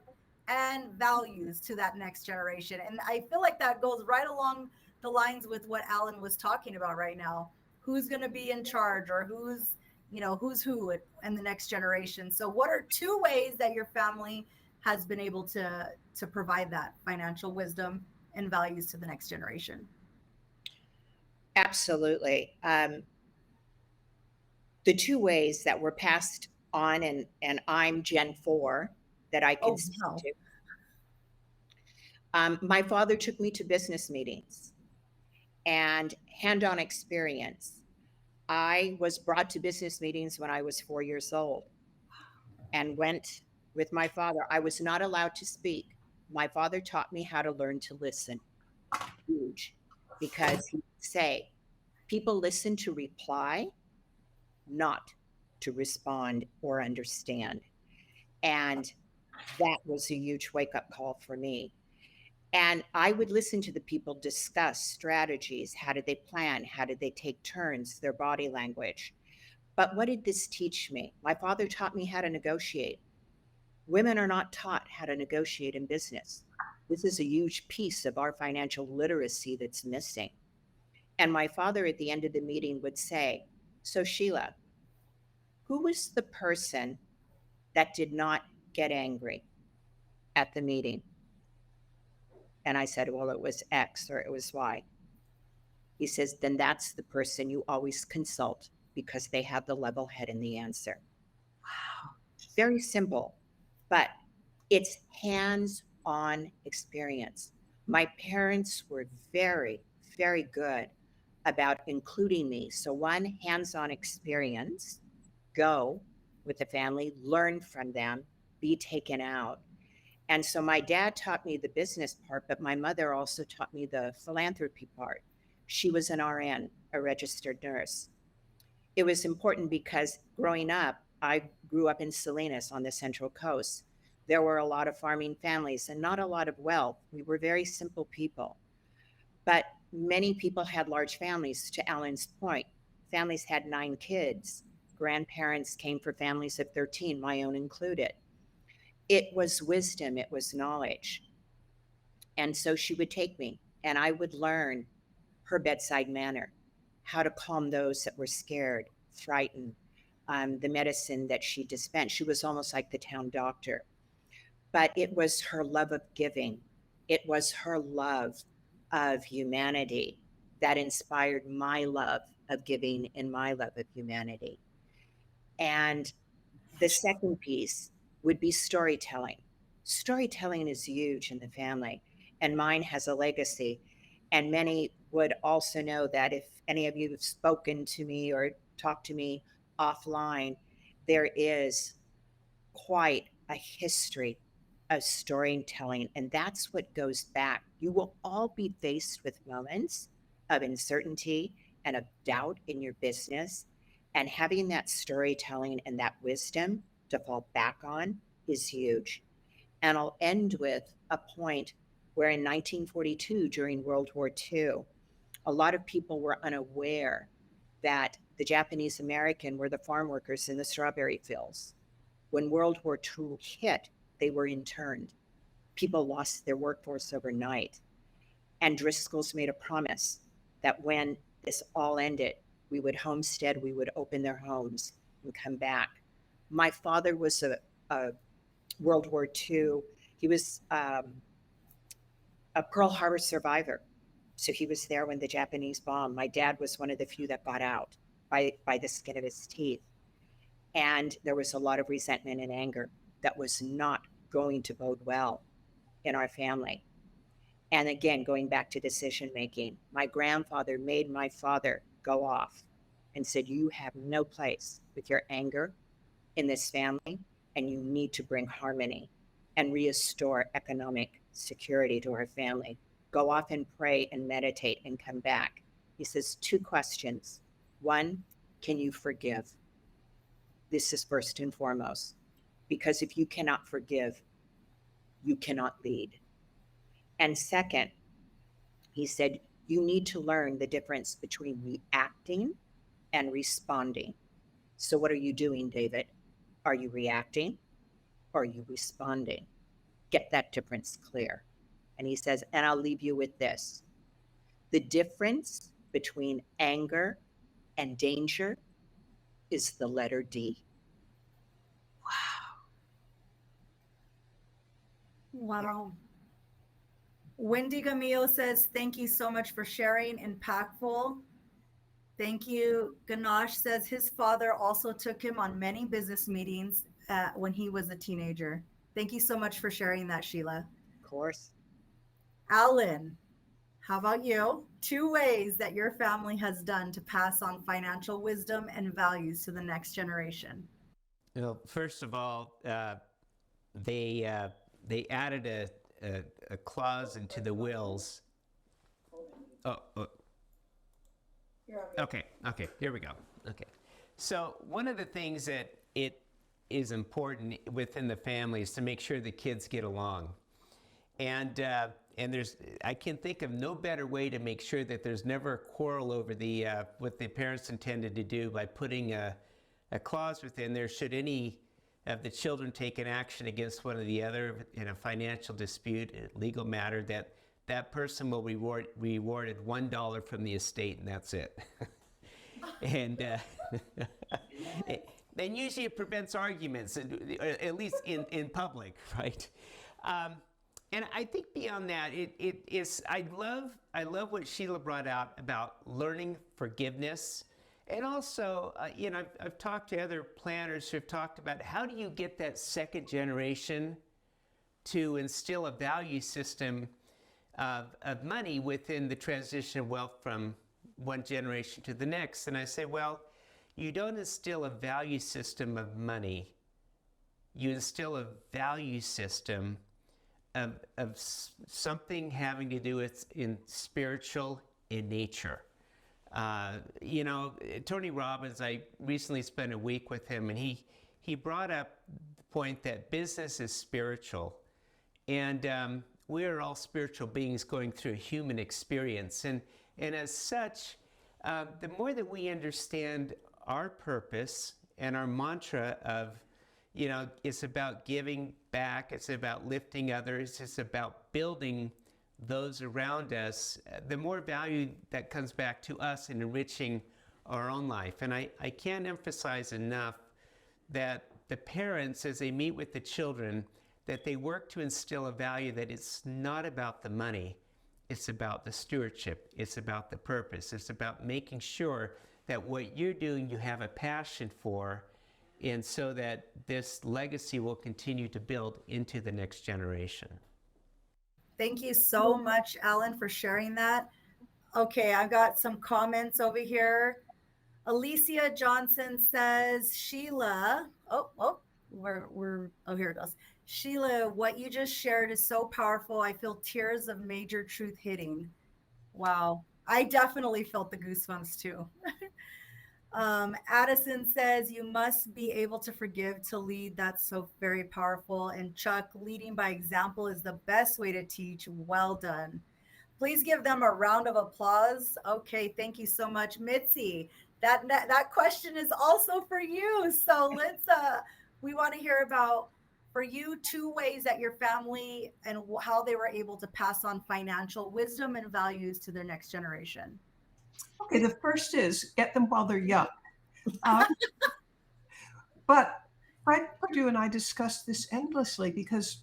S7: and values to that next generation. And I feel like that goes right along the lines with what Alan was talking about right now. Who's going to be in charge, or who's who in the next generation. So what are 2 ways that your family has been able to provide that financial wisdom and values to the next generation?
S6: Absolutely. The 2 ways that were passed on, and I'm Gen 4 that I can speak to. My father took me to business meetings and hand-on experience. I was brought to business meetings when I was 4 years old and went with my father. I was not allowed to speak. My father taught me how to learn to listen. Huge. Because he would say, people listen to reply, not to respond or understand. And that was a huge wake-up call for me. And I would listen to the people discuss strategies. How did they plan? How did they take turns? Their body language. But what did this teach me? My father taught me how to negotiate. Women are not taught how to negotiate in business. This is a huge piece of our financial literacy that's missing. And my father at the end of the meeting would say, "So, Sheila, who was the person that did not get angry at the meeting?" And I said, "Well, it was X or it was Y." He says, "Then that's the person you always consult because they have the level head and the answer." Wow. Very simple, but it's hands-on experience. My parents were very, very good about including me. So one, hands-on experience, go with the family, learn from them, be taken out. And so my dad taught me the business part, but my mother also taught me the philanthropy part. She was an RN, a registered nurse. It was important because growing up, I grew up in Salinas on the Central Coast. There were a lot of farming families and not a lot of wealth. We were very simple people. But many people had large families, to Alan's point. Families had 9 kids. Grandparents came for families of 13, my own included. It was wisdom, it was knowledge. And so she would take me and I would learn her bedside manner, how to calm those that were scared, frightened, the medicine that she dispensed. She was almost like the town doctor. But it was her love of giving. It was her love of humanity that inspired my love of giving and my love of humanity. And the second piece would be storytelling. Storytelling is huge in the family, and mine has a legacy. And many would also know that if any of you have spoken to me or talked to me offline, there is quite a history of storytelling, and that's what goes back. You will all be faced with moments of uncertainty and of doubt in your business, and having that storytelling and that wisdom to fall back on is huge. And I'll end with a point where in 1942, during World War II, a lot of people were unaware that the Japanese American were the farm workers in the strawberry fields. When World War II hit, they were interned. People lost their workforce overnight. And Driscoll's made a promise that when this all ended, we would homestead, we would open their homes and come back. My father was a World War II, he was a Pearl Harbor survivor. So he was there when the Japanese bombed. My dad was one of the few that got out by the skin of his teeth. And there was a lot of resentment and anger that was not going to bode well in our family. And again, going back to decision making, my grandfather made my father go off and said, "You have no place with your anger in this family, and you need to bring harmony and restore economic security to our family. Go off and pray and meditate and come back." He says 2 questions. 1, can you forgive? This is first and foremost, because if you cannot forgive, you cannot lead. And second, he said, you need to learn the difference between reacting and responding. So what are you doing, David? Are you reacting or are you responding? Get that difference clear. And he says, and I'll leave you with this. The difference between anger and danger is the letter D.
S7: Wow. Wendy Gamillo says, thank you so much for sharing. Impactful. Thank you. Ganache says his father also took him on many business meetings when he was a teenager. Thank you so much for sharing that, Sheila.
S6: Of course.
S7: Alan, how about you? 2 ways that your family has done to pass on financial wisdom and values to the next generation.
S4: Well, first of all, they added a clause into the wills. Okay, here we go. Okay. So one of the things that it is important within the family is to make sure the kids get along. And I can think of no better way to make sure that there's never a quarrel over what the parents intended to do by putting a clause within there. Should any of the children take an action against one or the other in a financial dispute, a legal matter, that person will be rewarded $1 from the estate, and that's it. And and usually it prevents arguments, at least in public, right? And I think beyond that, it is. I love what Sheila brought out about learning forgiveness, and also, I've talked to other planners who have talked about how do you get that second generation to instill a value system of money within the transition of wealth from one generation to the next. And I say, well, you don't instill a value system of money. You instill a value system of something having to do with spiritual in nature. Tony Robbins, I recently spent a week with him, and he brought up the point that business is spiritual. And we are all spiritual beings going through a human experience. And as such, the more that we understand our purpose and our mantra of, it's about giving back, it's about lifting others, it's about building those around us, the more value that comes back to us in enriching our own life. And I can't emphasize enough that the parents, as they meet with the children, that they work to instill a value that it's not about the money, it's about the stewardship, it's about the purpose, it's about making sure that what you're doing you have a passion for, and so that this legacy will continue to build into the next generation.
S7: Thank you so much, Alan, for sharing that. Okay, I've got some comments over here. Alicia Johnson says, Sheila, here it goes. Sheila, what you just shared is so powerful. I feel tears of major truth hitting. Wow. I definitely felt the goosebumps too. Addison says, you must be able to forgive to lead. That's so very powerful. And Chuck, leading by example is the best way to teach. Well done. Please give them a round of applause. Okay, thank you so much, Mitzi. That question is also for you. So we want to hear about, for you, 2 ways that your family and how they were able to pass on financial wisdom and values to their next generation.
S5: Okay, the first is get them while they're young. But Fred Perdue and I discussed this endlessly because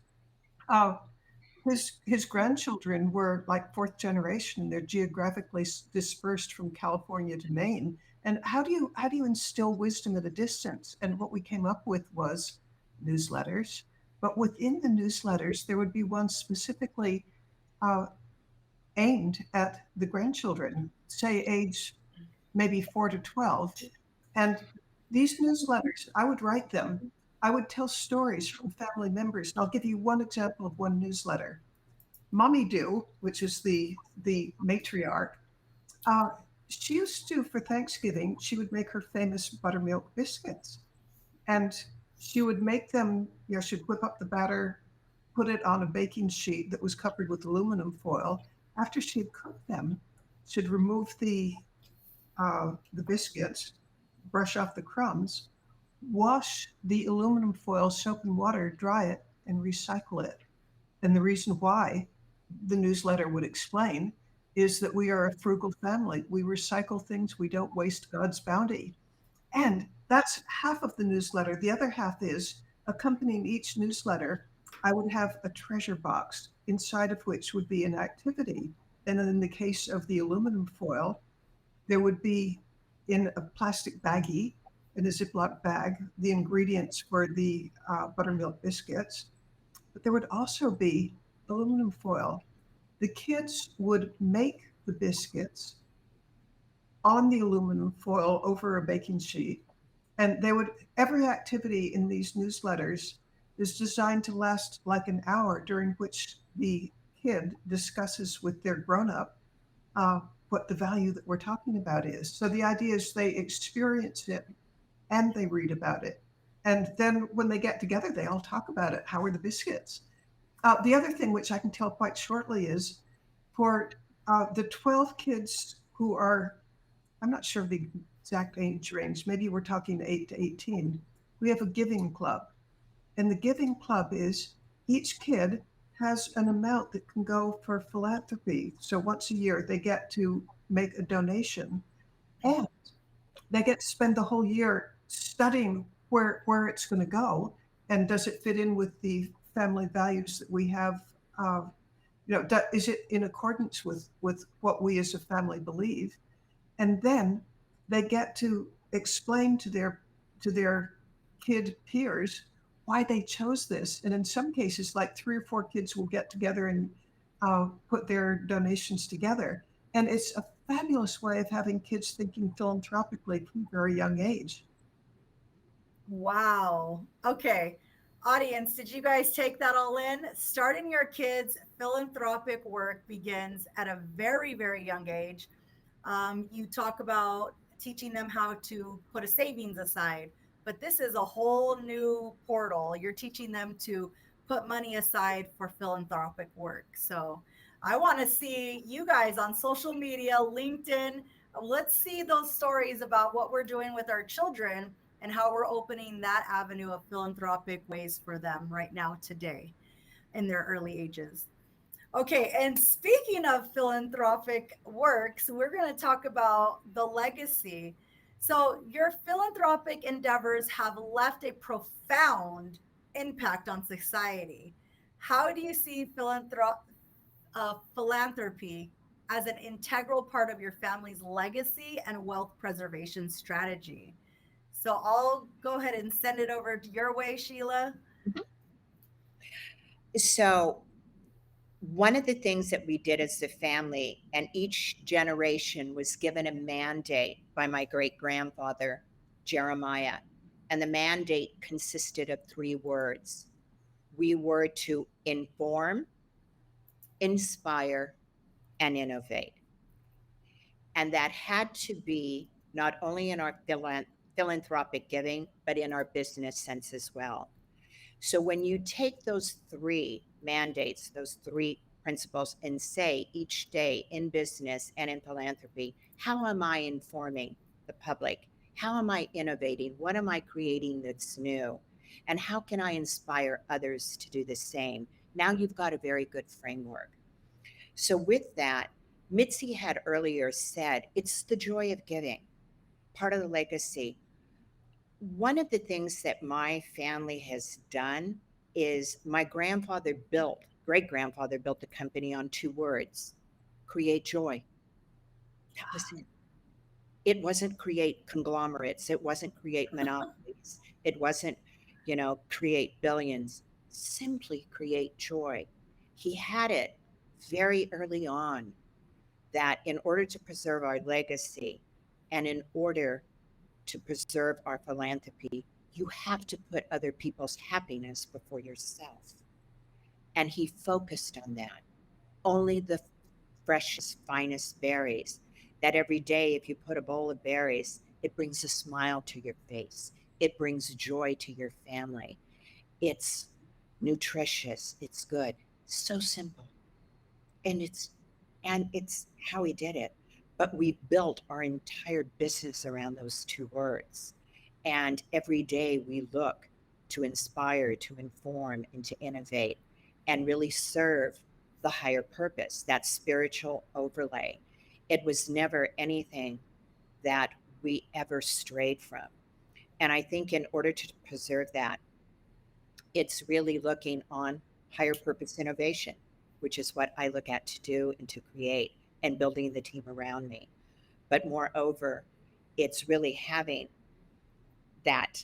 S5: his grandchildren were like 4th generation, and they're geographically dispersed from California to Maine. And how do you instill wisdom at a distance? And what we came up with was newsletters. But within the newsletters, there would be one specifically aimed at the grandchildren, say age maybe 4 to 12. And these newsletters, I would write them. I would tell stories from family members. And I'll give you one example of one newsletter. Mommy Do, which is the matriarch, she used to, for Thanksgiving, she would make her famous buttermilk biscuits. And she would make them, she'd whip up the batter, put it on a baking sheet that was covered with aluminum foil. After she had cooked them, she'd remove the biscuits, brush off the crumbs, wash the aluminum foil, soap and water, dry it, and recycle it. And the reason why, the newsletter would explain, is that we are a frugal family. We recycle things. We don't waste God's bounty. And that's half of the newsletter. The other half is, accompanying each newsletter, I would have a treasure box, inside of which would be an activity. And in the case of the aluminum foil, there would be, in a plastic baggie, in a Ziploc bag, the ingredients for the buttermilk biscuits. But there would also be aluminum foil. The kids would make the biscuits on the aluminum foil over a baking sheet. And every activity in these newsletters is designed to last like an hour, during which the kid discusses with their grown-up what the value that we're talking about is. So the idea is they experience it and they read about it. And then when they get together, they all talk about it. How are the biscuits? The other thing, which I can tell quite shortly, is for the 12 kids who are, I'm not sure of the exact age range, maybe we're talking 8 to 18, we have a giving club. And the giving club is each kid has an amount that can go for philanthropy. So once a year, they get to make a donation, and they get to spend the whole year studying where it's going to go, and does it fit in with the family values that we have. Is it in accordance with what we as a family believe? And then they get to explain to their kid peers why they chose this. And in some cases, like 3 or 4 kids will get together and put their donations together. And it's a fabulous way of having kids thinking philanthropically from a very young age.
S7: Wow. Okay. Audience, did you guys take that all in? Starting your kids' philanthropic work begins at a very, very young age. You talk about teaching them how to put a savings aside, but this is a whole new portal. You're teaching them to put money aside for philanthropic work. So I want to see you guys on social media, LinkedIn. Let's see those stories about what we're doing with our children and how we're opening that avenue of philanthropic ways for them right now, today, in their early ages. Okay, and speaking of philanthropic works, we're going to talk about the legacy. So, your philanthropic endeavors have left a profound impact on society. How do you see philanthropy as an integral part of your family's legacy and wealth preservation strategy? So, I'll go ahead and send it over to your way, Sheila.
S6: So, one of the things that we did as a family, and each generation was given a mandate by my great grandfather, Jeremiah. And the mandate consisted of 3 words. We were to inform, inspire, and innovate. And that had to be not only in our philanthropic giving, but in our business sense as well. So when you take those 3 mandates, those 3 principles, and say each day in business and in philanthropy, how am I informing the public? How am I innovating? What am I creating that's new? And how can I inspire others to do the same? Now you've got a very good framework. So with that, Mitzi had earlier said, it's the joy of giving, part of the legacy. One of the things that my family has done is my great grandfather built the company on 2 words: create joy. That was it. It wasn't create conglomerates. It wasn't create monopolies. It wasn't, create billions. Simply create joy. He had it very early on that in order to preserve our legacy and in order to preserve our philanthropy, you have to put other people's happiness before yourself. And he focused on that. Only the freshest, finest berries, that every day, if you put a bowl of berries, it brings a smile to your face. It brings joy to your family. It's nutritious. It's good. So simple. And it's how he did it. But we built our entire business around those 2 words. And every day we look to inspire, to inform, and to innovate, and really serve the higher purpose, that spiritual overlay. It was never anything that we ever strayed from. And I think in order to preserve that, it's really looking on higher purpose innovation, which is what I look at to do and to create, and building the team around me. But moreover, it's really having that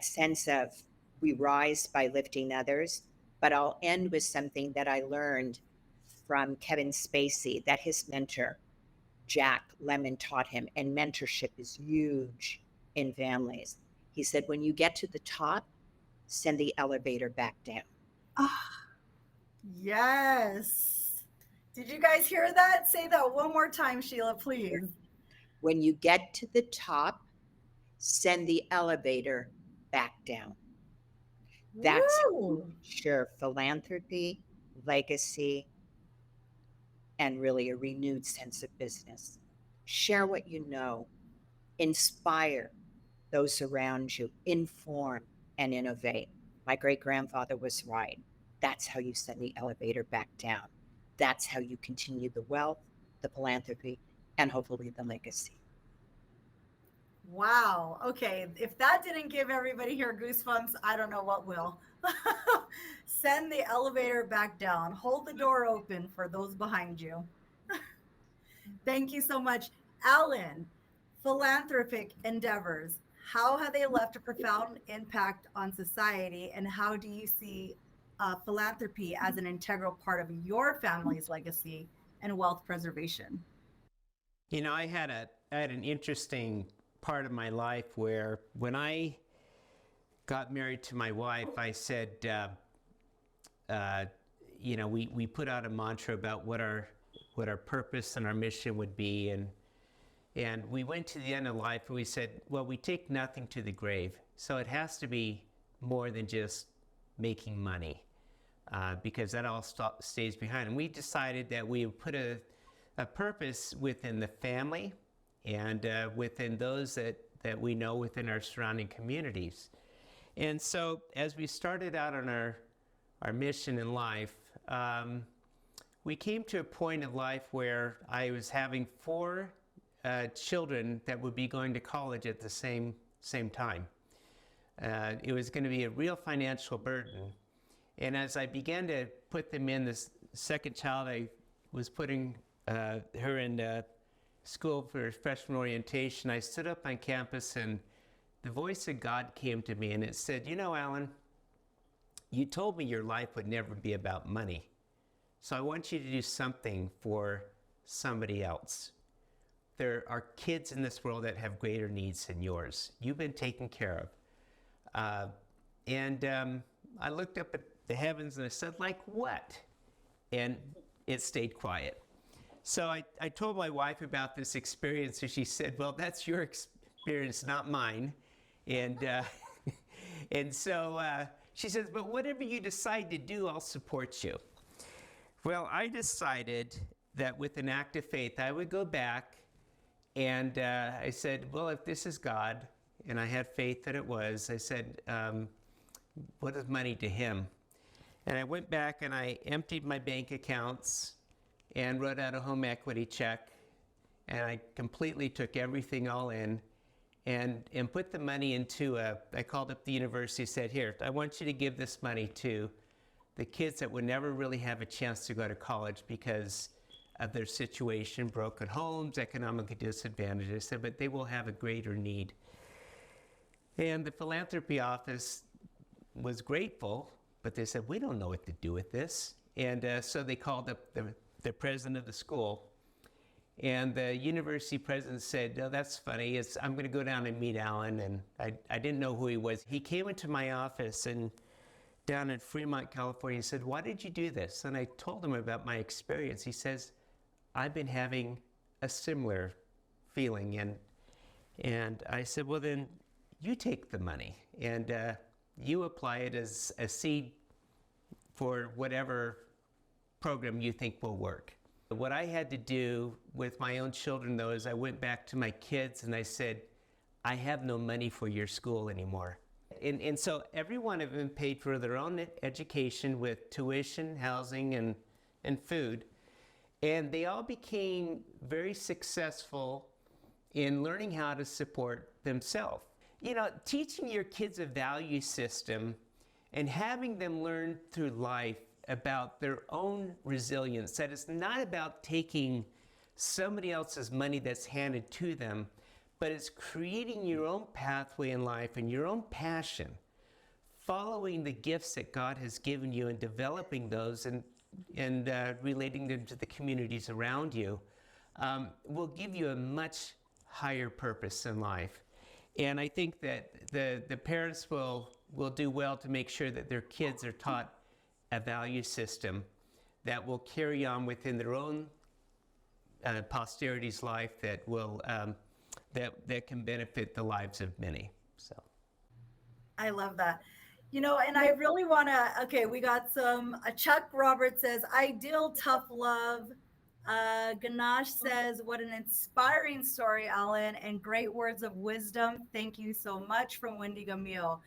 S6: sense of we rise by lifting others. But I'll end with something that I learned from Kevin Spacey, that his mentor, Jack Lemmon, taught him. And mentorship is huge in families. He said, when you get to the top, send the elevator back down.
S7: Yes. Did you guys hear that? Say that one more time, Sheila, please.
S6: When you get to the top, send the elevator back down. That's how
S1: Woo!
S6: you ensure philanthropy, legacy, and really a renewed sense of business. Share what you know, inspire those around you, inform and innovate. My great grandfather was right. That's how you send the elevator back down. That's how you continue the wealth, the philanthropy, and hopefully the legacy.
S7: Wow. Okay. If that didn't give everybody here goosebumps, I don't know what will. Send the elevator back down. Hold the door open for those behind you. Thank you so much. Alan, philanthropic endeavors, how have they left a profound impact on society? And how do you see philanthropy as an integral part of your family's legacy and wealth preservation?
S4: You know, I had an interesting part of my life where when I got married to my wife, I said, you know, we put out a mantra about what our purpose and our mission would be, and we went to the end of life and we said, well, we take nothing to the grave, so it has to be more than just making money, because that all stays behind. And we decided that we would put a purpose within the family and within those that we know within our surrounding communities. And so as we started out on our mission in life, we came to a point in life where I was having 4 children that would be going to college at the same time. It was going to be a real financial burden. And as I began to put them in, this second child, I was putting her in school for freshman orientation. I stood up on campus and the voice of God came to me and it said, you know, Alan, you told me your life would never be about money. So I want you to do something for somebody else. There are kids in this world that have greater needs than yours. You've been taken care of. I looked up at the heavens and I said, like what? And it stayed quiet. So I told my wife about this experience and she said, well, that's your experience, not mine. And, and so she says, but whatever you decide to do, I'll support you. Well, I decided that with an act of faith, I would go back and I said, well, if this is God, and I had faith that it was, I said, what is money to him? And I went back and I emptied my bank accounts and wrote out a home equity check. And I completely took everything all in and put the money into I called up the university, said, here, I want you to give this money to the kids that would never really have a chance to go to college because of their situation, broken homes, economically disadvantaged. I said, but they will have a greater need. And the philanthropy office was grateful, but they said, we don't know what to do with this. And so they called up the president of the school. And the university president said, no, that's funny. I'm going to go down and meet Alan. And I didn't know who he was. He came into my office and down in Fremont, California, he said, why did you do this? And I told him about my experience. He says, I've been having a similar feeling. And I said, well, then you take the money and you apply it as a seed for whatever program you think will work. What I had to do with my own children, though, is I went back to my kids and I said, I have no money for your school anymore. And so every one of them paid for their own education with tuition, housing, and food. And they all became very successful in learning how to support themselves. You know, teaching your kids a value system and having them learn through life about their own resilience, that it's not about taking somebody else's money that's handed to them, but it's creating your own pathway in life and your own passion, following the gifts that God has given you and developing those and relating them to the communities around you will give you a much higher purpose in life. And I think that the parents will do well to make sure that their kids are taught a value system that will carry on within their own posterity's life that will that can benefit the lives of many. So
S7: I love that. And I really want to. Okay, we got some. Chuck Roberts says, "Ideal tough love." Ganache says, "What an inspiring story, Alan, and great words of wisdom. Thank you so much," from Wendy Gamil.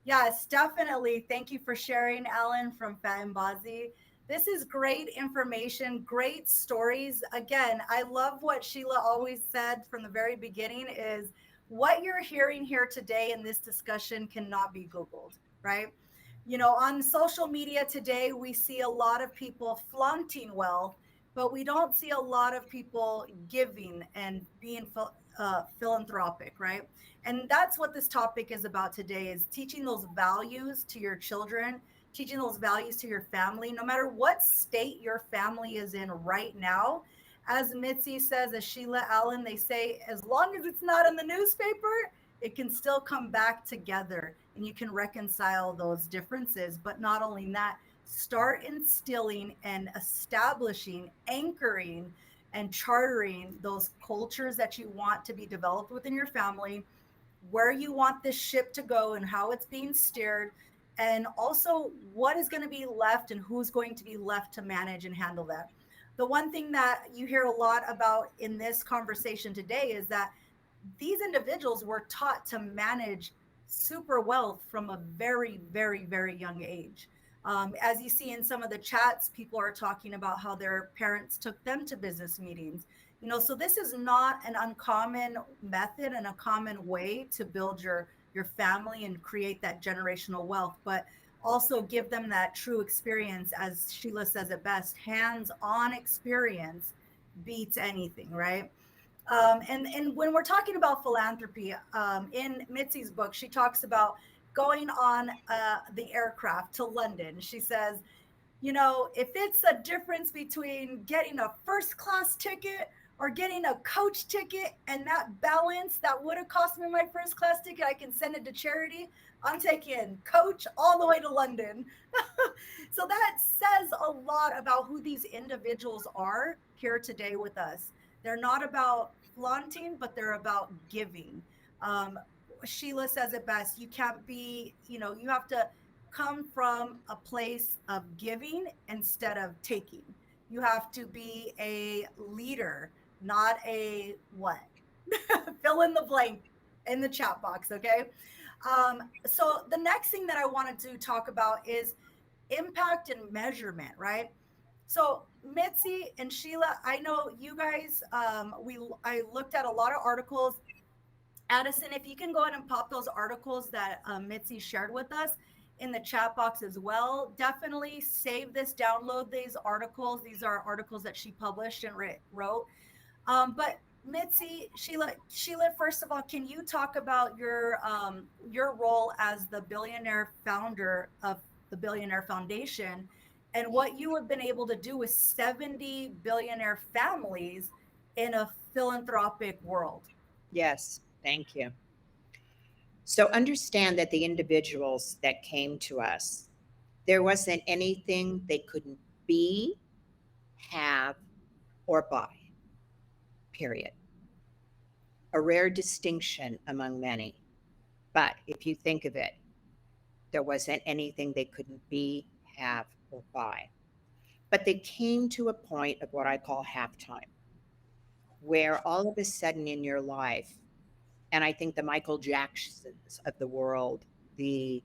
S7: Yes, definitely. Thank you for sharing, Alan from Fatimbazi. This is great information, great stories. Again, I love what Sheila always said from the very beginning is what you're hearing here today in this discussion cannot be Googled, right? On social media today, we see a lot of people flaunting wealth, but we don't see a lot of people giving and being philanthropic, right? And that's what this topic is about today, is teaching those values to your children, teaching those values to your family, no matter what state your family is in right now. As Mitzi says, as Sheila Allen, they say, as long as it's not in the newspaper, it can still come back together and you can reconcile those differences. But not only that, start instilling and establishing, anchoring, and chartering those cultures that you want to be developed within your family, where you want this ship to go and how it's being steered, and also what is going to be left and who's going to be left to manage and handle that. The one thing that you hear a lot about in this conversation today is that these individuals were taught to manage super wealth from a very, very, very young age. As you see in some of the chats, people are talking about how their parents took them to business meetings. So this is not an uncommon method and a common way to build your family and create that generational wealth, but also give them that true experience. As Sheila says it best, hands-on experience beats anything, right? And when we're talking about philanthropy, in Mitzi's book, she talks about going on the aircraft to London. She says, if it's a difference between getting a first class ticket or getting a coach ticket, and that balance that would have cost me my first class ticket, I can send it to charity. I'm taking coach all the way to London. So that says a lot about who these individuals are here today with us. They're not about flaunting, but they're about giving. Sheila says it best. You can't be, you have to come from a place of giving instead of taking. You have to be a leader, not a what? Fill in the blank in the chat box, okay? So the next thing that I wanted to talk about is impact and measurement, right? So Mitzi and Sheila, I know you guys. I looked at a lot of articles. Addison, if you can go ahead and pop those articles that Mitzi shared with us in the chat box as well. Definitely save this, download these articles. These are articles that she published and wrote. But Mitzi, Sheila, first of all, can you talk about your role as the billionaire founder of the Billionaire Foundation and what you have been able to do with 70 billionaire families in a philanthropic world?
S6: Yes, thank you. So understand that the individuals that came to us, there wasn't anything they couldn't be, have, or buy, period. A rare distinction among many. But if you think of it, there wasn't anything they couldn't be, have, or buy. But they came to a point of what I call halftime, where all of a sudden in your life, and I think the Michael Jacksons of the world, the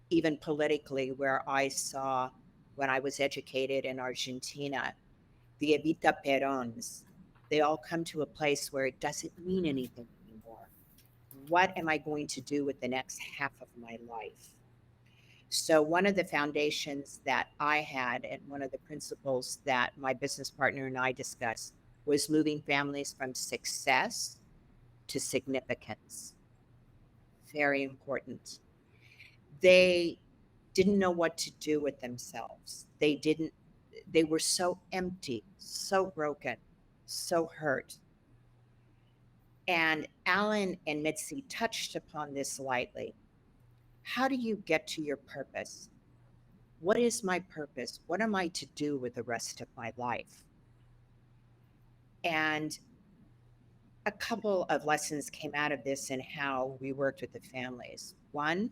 S6: even politically, where I saw when I was educated in Argentina, the Evita Perons, they all come to a place where it doesn't mean anything anymore. What am I going to do with the next half of my life? So, one of the foundations that I had, and one of the principles that my business partner and I discussed, was moving families from success to significance. Very important. They didn't know what to do with themselves. They were so empty, so broken, so hurt. And Alan and Mitzi touched upon this lightly. How do you get to your purpose? What is my purpose? What am I to do with the rest of my life? And a couple of lessons came out of this and how we worked with the families. One,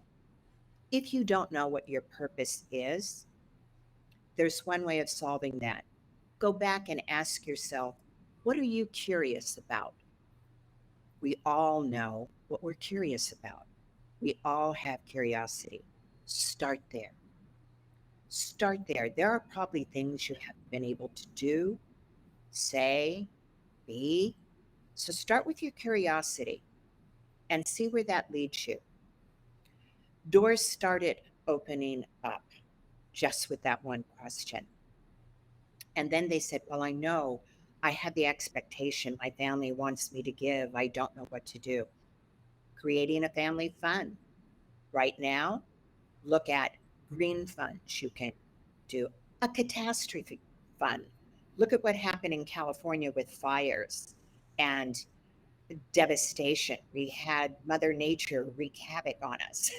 S6: If you don't know what your purpose is, there's one way of solving that. Go back and ask yourself, what are you curious about? We all know what we're curious about. We all have curiosity. Start there. Start there. There are probably things you haven't been able to do, say, be. So start with your curiosity and see where that leads you. Doors started opening up just with that one question. And then they said, well, I know I have the expectation my family wants me to give. I don't know what to do. Creating a family fund. Right now, look at green funds you can do, a catastrophe fund. Look at what happened in California with fires and devastation. We had Mother Nature wreak havoc on us.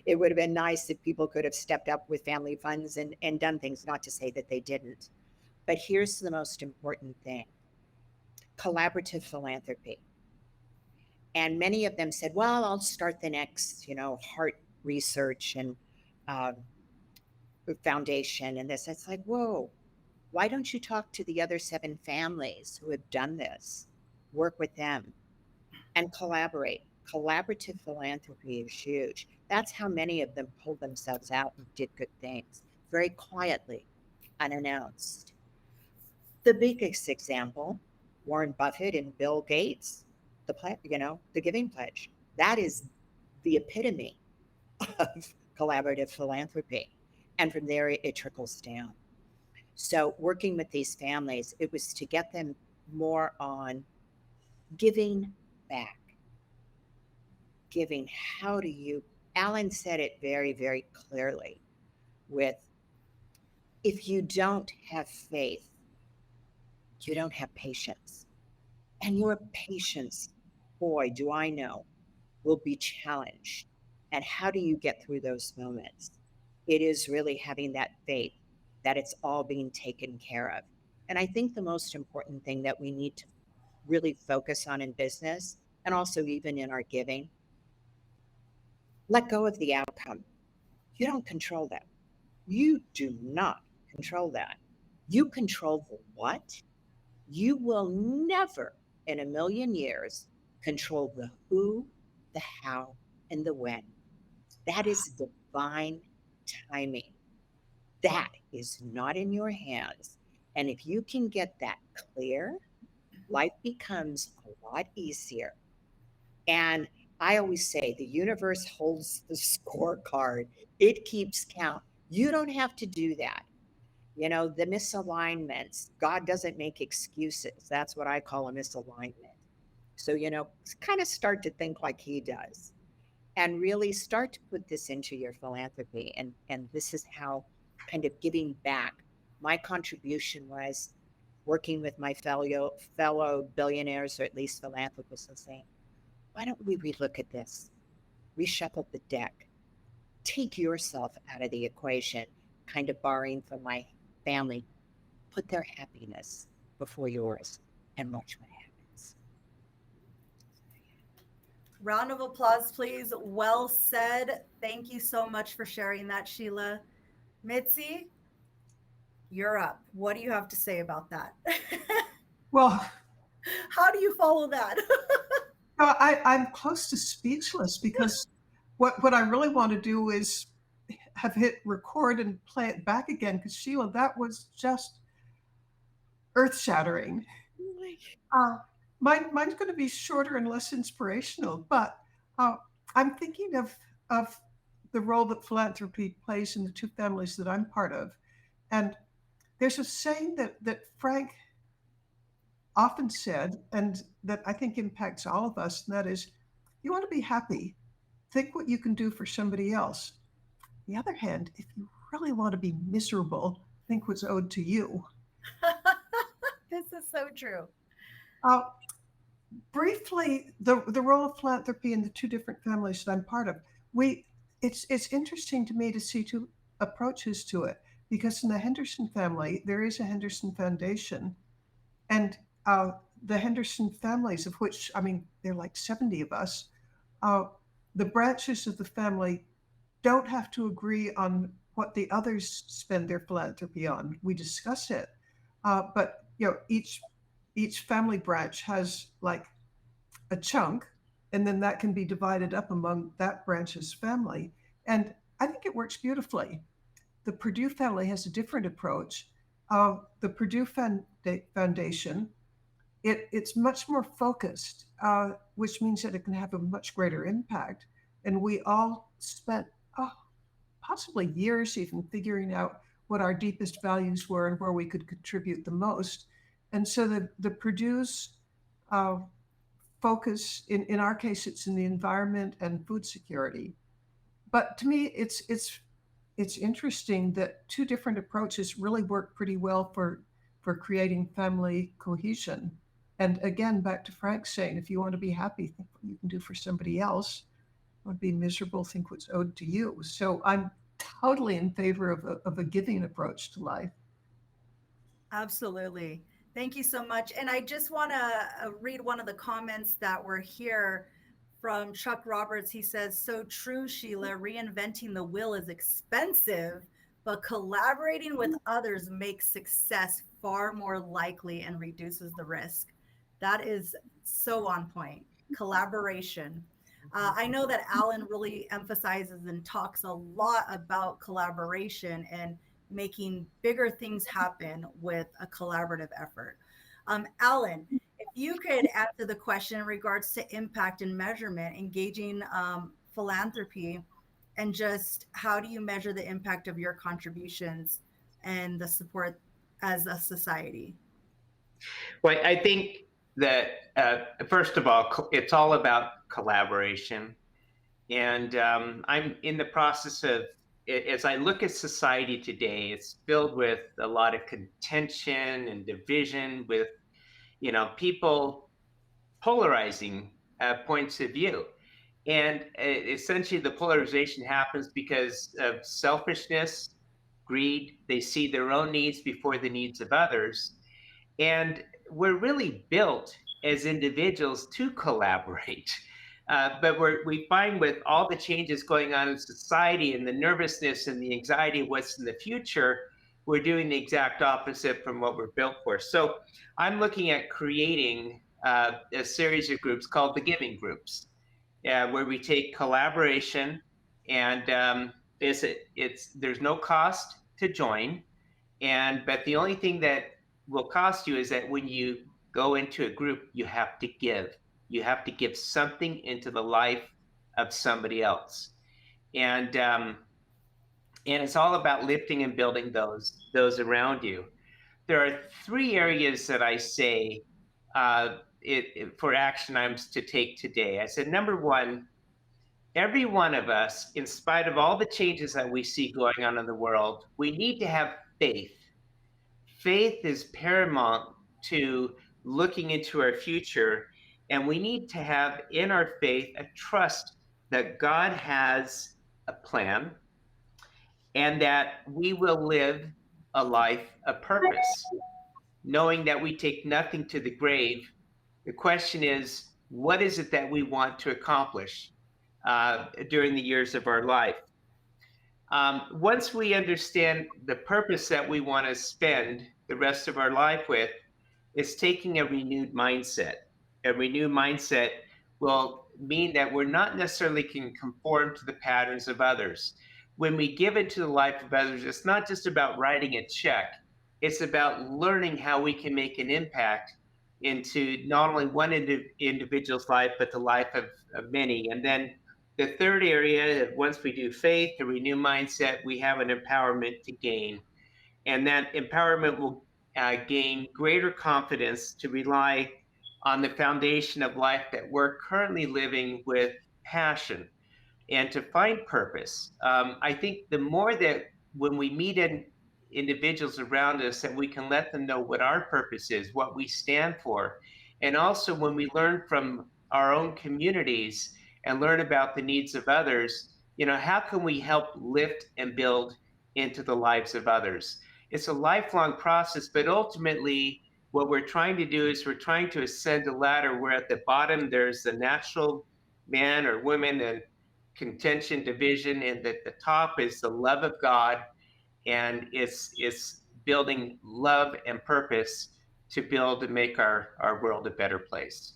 S6: It would have been nice if people could have stepped up with family funds and done things, not to say that they didn't. But here's the most important thing: collaborative philanthropy. And many of them said, well, I'll start the next, heart research and uh, foundation and this. It's like, whoa, why don't you talk to the other 7 families who have done this? Work with them and collaborate. Collaborative philanthropy is huge. That's how many of them pulled themselves out and did good things very quietly, unannounced. The biggest example, Warren Buffett and Bill Gates, the Giving Pledge. That is the epitome of collaborative philanthropy. And from there, it trickles down. So working with these families, it was to get them more on giving back. Giving, how do you, Alan said it very, very clearly with, if you don't have faith, you don't have patience. And your patience, boy, do I know, will be challenged. And how do you get through those moments? It is really having that faith that it's all being taken care of. And I think the most important thing that we need to really focus on in business, and also even in our giving, let go of the outcome. You don't control that. You do not control that. You control the what. You will never in a million years control the who, the how, and the when. That is divine timing. That is not in your hands. And if you can get that clear, life becomes a lot easier. And I always say the universe holds the scorecard. It keeps count. You don't have to do that. The misalignments, God doesn't make excuses. That's what I call a misalignment. So, kind of start to think like he does and really start to put this into your philanthropy. And this is how kind of giving back. My contribution was working with my fellow billionaires, or at least philanthropists, and saying, why don't we relook at this? Reshuffle the deck. Take yourself out of the equation, kind of borrowing from my family. Put their happiness before yours and watch what happens.
S7: Round of applause, please. Well said. Thank you so much for sharing that, Sheila. Mitzi, you're up. What do you have to say about that?
S5: Well,
S7: How do you follow that?
S5: no, I'm close to speechless because what I really want to do is have hit record and play it back again, because Sheila, that was just earth-shattering. Mine's going to be shorter and less inspirational, but I'm thinking of the role that philanthropy plays in the 2 families that I'm part of. And there's a saying that Frank often said, and that I think impacts all of us, and that is, you want to be happy, think what you can do for somebody else. On the other hand, if you really want to be miserable, think what's owed to you.
S7: This is so true.
S5: Briefly, the role of philanthropy in the 2 different families that I'm part of. It's interesting to me to see 2 approaches to it, because in the Henderson family, there is a Henderson Foundation, and the Henderson families, of which, there are like 70 of us, the branches of the family don't have to agree on what the others spend their philanthropy on. We discuss it, but each family branch has like a chunk, and then that can be divided up among that branch's family. And I think it works beautifully. The Purdue family has a different approach. The Purdue Foundation, it's much more focused, which means that it can have a much greater impact. And we all spent possibly years even figuring out what our deepest values were and where we could contribute the most. And so the Purdue's focus, in our case, it's in the environment and food security. But to me, it's interesting that two different approaches really work pretty well for creating family cohesion. And again, back to Frank saying, if you want to be happy, think what you can do for somebody else. Want to be miserable, think what's owed to you. So I'm totally in favor of a giving approach to life.
S7: Absolutely. Thank you so much. And I just want to read one of the comments that were here from Chuck Roberts. He says, so true, Sheila, reinventing the wheel is expensive, but collaborating with others makes success far more likely and reduces the risk. That is so on point. Collaboration. I know that Alan really emphasizes and talks a lot about collaboration and making bigger things happen with a collaborative effort. Alan, if you could answer the question in regards to impact and measurement, engaging philanthropy, and just how do you measure the impact of your contributions and the support as a society?
S4: Well, I think that first of all, it's all about collaboration. And I'm in the process of, as I look at society today, it's filled with a lot of contention and division, with people polarizing points of view. And essentially the polarization happens because of selfishness, greed. They see their own needs before the needs of others. And we're really built as individuals to collaborate. But we find with all the changes going on in society and the nervousness and the anxiety of what's in the future, we're doing the exact opposite from what we're built for. So I'm looking at creating a series of groups called the Giving Groups, where we take collaboration, and there's no cost to join, but the only thing that will cost you is that when you go into a group, you have to give. You have to give something into the life of somebody else, and it's all about lifting and building those around you. There are three areas that I say for action items to take today. I said, number one, every one of us, in spite of all the changes that we see going on in the world, we need to have faith. Faith is paramount to looking into our future, and we need to have in our faith a trust that God has a plan and that we will live a life of purpose, knowing that we take nothing to the grave. The question is, what is it that we want to accomplish during the years of our life? Once we understand the purpose that we want to spend the rest of our life with, it's taking a renewed mindset. A renewed mindset will mean that we're not necessarily can conform to the patterns of others. When we give into the life of others, it's not just about writing a check. It's about learning how we can make an impact into not only one individual's life, but the life of many. And then the third area, once we do faith, a renewed mindset, we have an empowerment to gain. And that empowerment will gain greater confidence to rely on the foundation of life that we're currently living with passion and to find purpose. I think the more that when we meet individuals around us, that we can let them know what our purpose is, what we stand for. And also when we learn from our own communities and learn about the needs of others, how can we help lift and build into the lives of others? It's a lifelong process, but ultimately what we're trying to do is we're trying to ascend a ladder where at the bottom there's the natural man or woman, and contention, division, and that the top is the love of God, and it's building love and purpose to build and make our world a better place.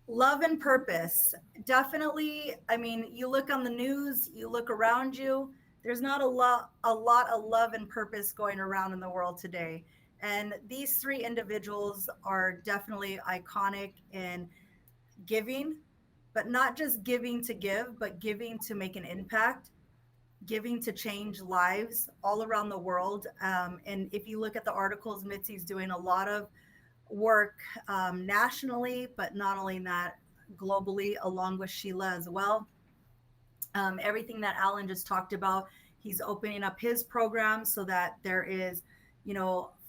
S7: Love and purpose. Definitely. I mean, you look on the news, you look around you, there's not a lot of love and purpose going around in the world today. And these three individuals are definitely iconic in giving, but not just giving to give, but giving to make an impact, giving to change lives all around the world. And if you look at the articles, Mitzi's doing a lot of work nationally, but not only that, globally, along with Sheila as well. Everything that Alan just talked about, he's opening up his program so that there is,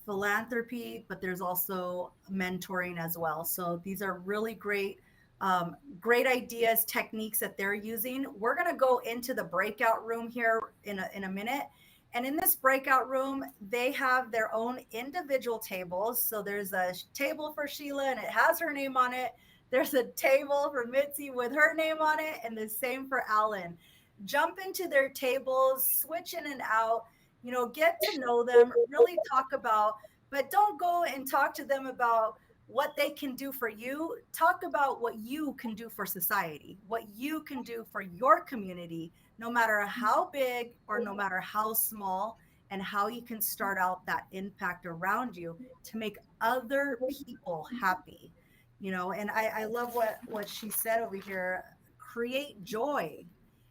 S7: philanthropy, but there's also mentoring as well. So these are really great, great ideas, techniques that they're using. We're going to go into the breakout room here in a minute. And in this breakout room, they have their own individual tables. So there's a table for Sheila and it has her name on it. There's a table for Mitzi with her name on it, and the same for Alan. Jump into their tables, switch in and out, get to know them, really talk about, but don't go and talk to them about what they can do for you. Talk about what you can do for society, what you can do for your community, no matter how big or no matter how small, and how you can start out that impact around you to make other people happy. And I love what she said over here. Create joy.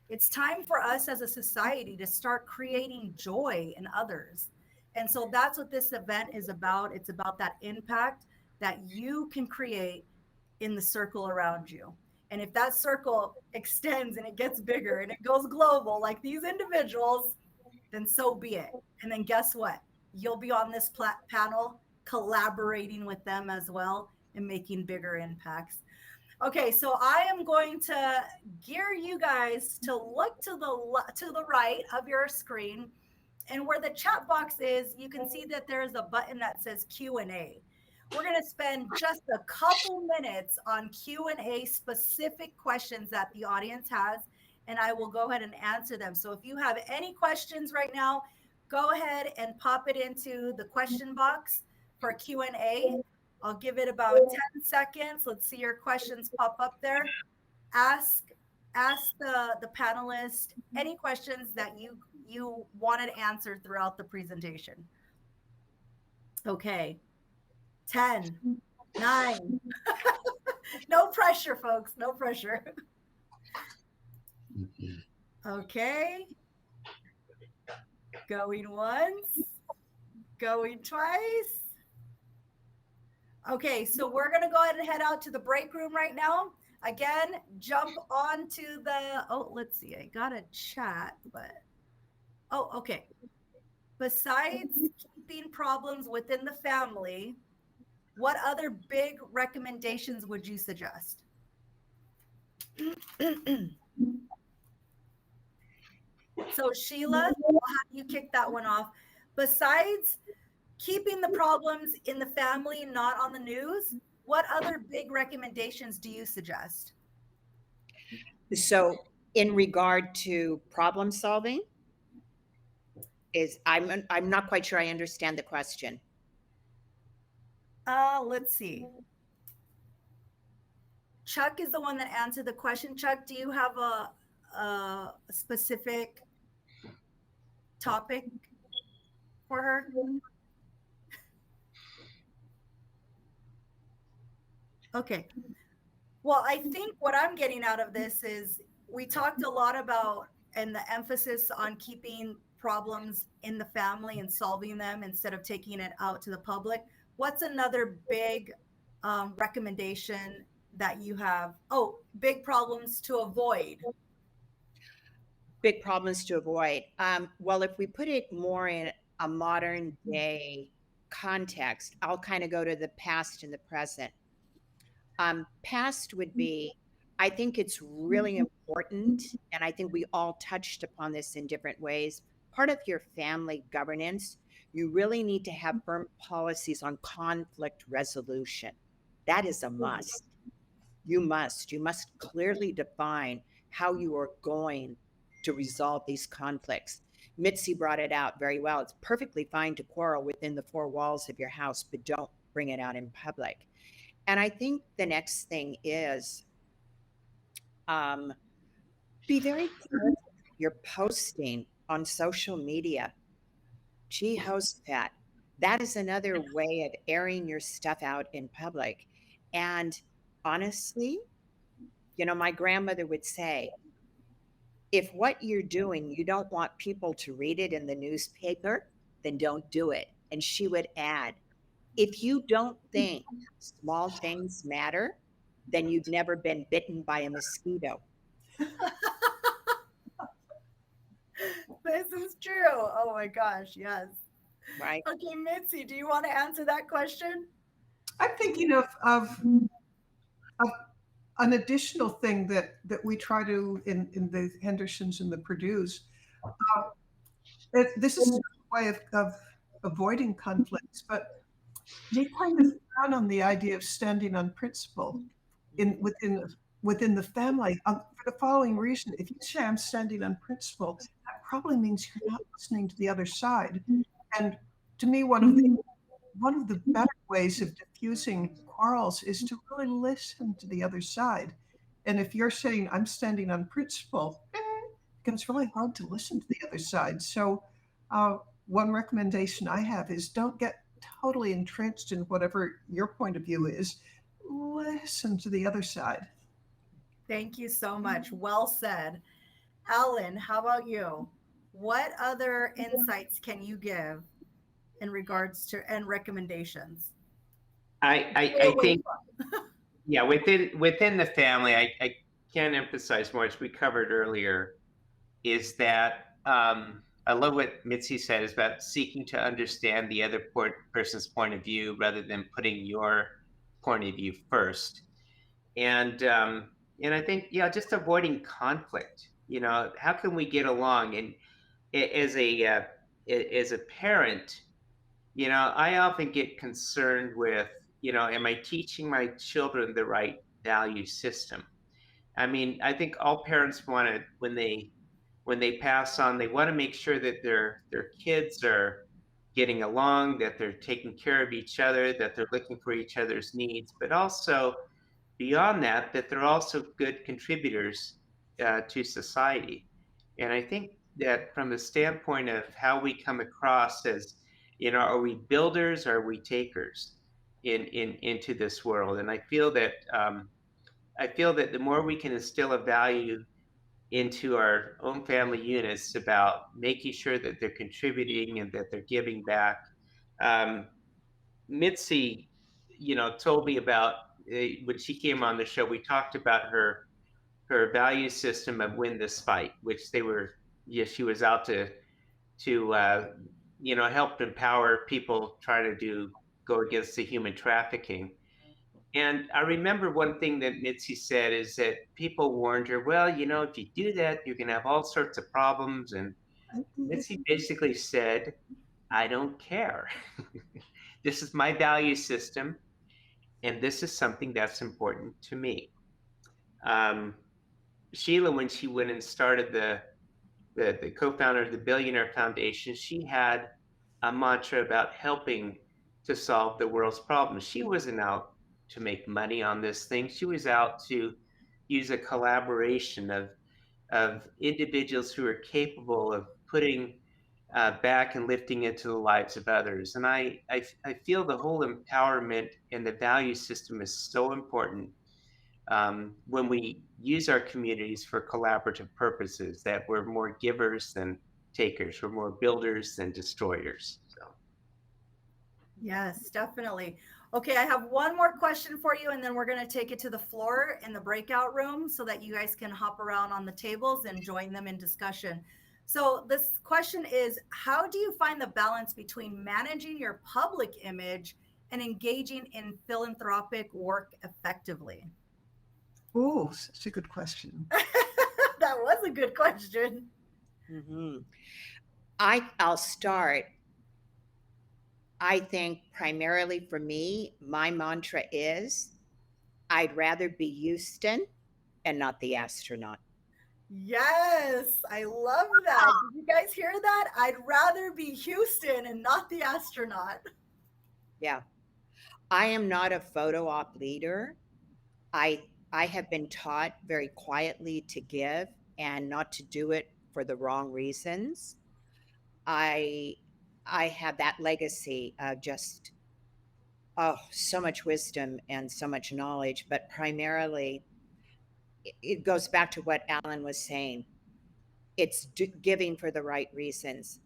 S7: It's time for us as a society to start creating joy in others. And so that's what this event is about. It's about that impact that you can create in the circle around you. And if that circle extends and it gets bigger and it goes global, like these individuals, then so be it. And then guess what? You'll be on this panel collaborating with them as well and making bigger impacts. Okay, so I am going to gear you guys to look to the right of your screen, and where the chat box is, you can see that there's a button that says Q&A. We're going to spend just a couple minutes on Q&A specific questions that the audience has, and I will go ahead and answer them. So if you have any questions right now, go ahead and pop it into the question box for Q&A. I'll give it about 10 seconds. Let's see your questions pop up there. Ask the panelist any questions that you wanted answered throughout the presentation. Okay. 10, 9. No pressure, folks. No pressure. Okay. Going once. Going twice. Okay, so we're going to go ahead and head out to the break room right now. Again, jump onto let's see. I got a chat, but, okay. Besides keeping problems within the family, what other big recommendations would you suggest? So Sheila, I'll have you kick that one off. Besides keeping the problems in the family not on the news, what other big recommendations do you suggest?
S6: So in regard to problem solving, I'm not quite sure I understand the question.
S7: Let's see. Chuck is the one that answered the question. Chuck, do you have a specific topic for her? Okay. Well, I think what I'm getting out of this is we talked a lot about, and the emphasis on keeping problems in the family and solving them instead of taking it out to the public. What's another big recommendation that you have? Oh, big problems to avoid.
S6: Big problems to avoid. Well, if we put it more in a modern day context, I'll kind of go to the past and the present. Past would be, I think it's really important, and I think we all touched upon this in different ways. Part of your family governance, you really need to have firm policies on conflict resolution. That is a must. You must clearly define how you are going to resolve these conflicts. Mitzi brought it out very well. It's perfectly fine to quarrel within the four walls of your house, but don't bring it out in public. And I think the next thing is be very careful you're posting on social media. Gee, Pat, that is another way of airing your stuff out in public. And honestly, my grandmother would say, if what you're doing, you don't want people to read it in the newspaper, then don't do it. And she would add, if you don't think small things matter, then you've never been bitten by a mosquito.
S7: This is true. Oh my gosh, yes.
S6: Right.
S7: Okay, Mitzi, do you want to answer that question?
S5: I'm thinking of an additional thing that we try to in the Hendersons and the Purdues. This is a way of avoiding conflicts, but they kind of frown on the idea of standing on principle within the family for the following reason. If you say I'm standing on principle, that probably means you're not listening to the other side. And to me, one of the better ways of diffusing quarrels is to really listen to the other side. And if you're saying I'm standing on principle, it becomes really hard to listen to the other side. So one recommendation I have is don't get totally entrenched in whatever your point of view is. Listen to the other side.
S7: Thank you so much. Well said. Alan, how about you? What other insights can you give in regards to and recommendations?
S4: I think, yeah, within the family, I can't emphasize more, as we covered earlier, is that I love what Mitzi said, is about seeking to understand the other person's point of view rather than putting your point of view first. And I think, just avoiding conflict. How can we get along? And as a parent, I often get concerned with, am I teaching my children the right value system? I mean, I think all parents want to, when they pass on, they want to make sure that their kids are getting along, that they're taking care of each other, that they're looking for each other's needs, but also beyond that, that they're also good contributors to society. And I think that from the standpoint of how we come across as, are we builders, or are we takers into this world? And I feel that the more we can instill a value into our own family units about making sure that they're contributing and that they're giving back. Mitzi, told me about when she came on the show, we talked about her value system of win this fight, which she was out to help empower people trying to go against the human trafficking. And I remember one thing that Mitzi said is that people warned her, well, if you do that, you're going to have all sorts of problems. And Mitzi basically said, I don't care. This is my value system, and this is something that's important to me. Sheila, when she went and started the co-founder of the Billionaire Foundation, she had a mantra about helping to solve the world's problems. She wasn't out to make money on this thing. She was out to use a collaboration of individuals who are capable of putting back and lifting into the lives of others. And I feel the whole empowerment and the value system is so important when we use our communities for collaborative purposes, that we're more givers than takers, we're more builders than destroyers. So.
S7: Yes, definitely. Okay, I have one more question for you, and then we're going to take it to the floor in the breakout room so that you guys can hop around on the tables and join them in discussion. So this question is, how do you find the balance between managing your public image and engaging in philanthropic work effectively?
S5: Oh, such a good question.
S7: That was a good question.
S6: Mm-hmm. I'll start. I think primarily for me, my mantra is, I'd rather be Houston and not the astronaut.
S7: Yes, I love that. Did you guys hear that? I'd rather be Houston and not the astronaut.
S6: Yeah. I am not a photo op leader. I have been taught very quietly to give and not to do it for the wrong reasons. I I have that legacy of just so much wisdom and so much knowledge, but primarily it goes back to what Alan was saying. It's giving for the right reasons.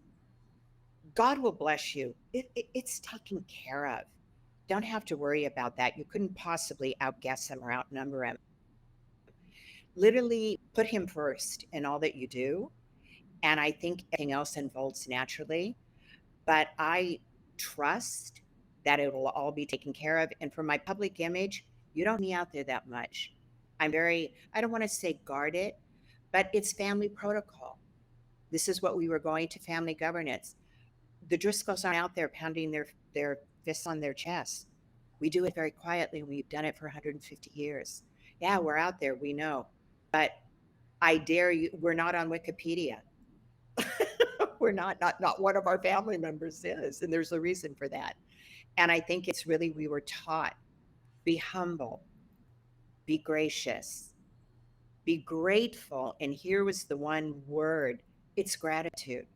S6: God will bless you. It's taken care of. Don't have to worry about that. You couldn't possibly outguess him or outnumber him. Literally put him first in all that you do. And I think everything else unfolds naturally. But I trust that it will all be taken care of. And for my public image, you don't need me out there that much. I'm very, I don't want to say guarded, but it's family protocol. This is what we were going to family governance. The Driscolls aren't out there pounding their fists on their chests. We do it very quietly. We've done it for 150 years. Yeah, we're out there, we know. But I dare you, we're not on Wikipedia. We're not one of our family members is, and there's a reason for that. And I think it's really, we were taught, be humble, be gracious, be grateful. And here was the one word, it's gratitude.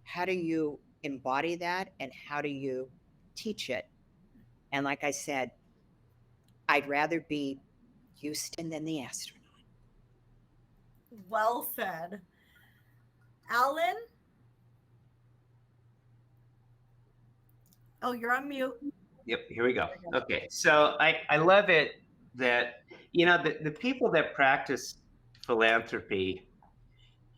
S6: How do you embody that, and how do you teach it? And like I said, I'd rather be Houston than the astronaut.
S7: Well said. Alan? Oh, you're on mute.
S4: Yep, here we go. Okay, so I love it that, the people that practice philanthropy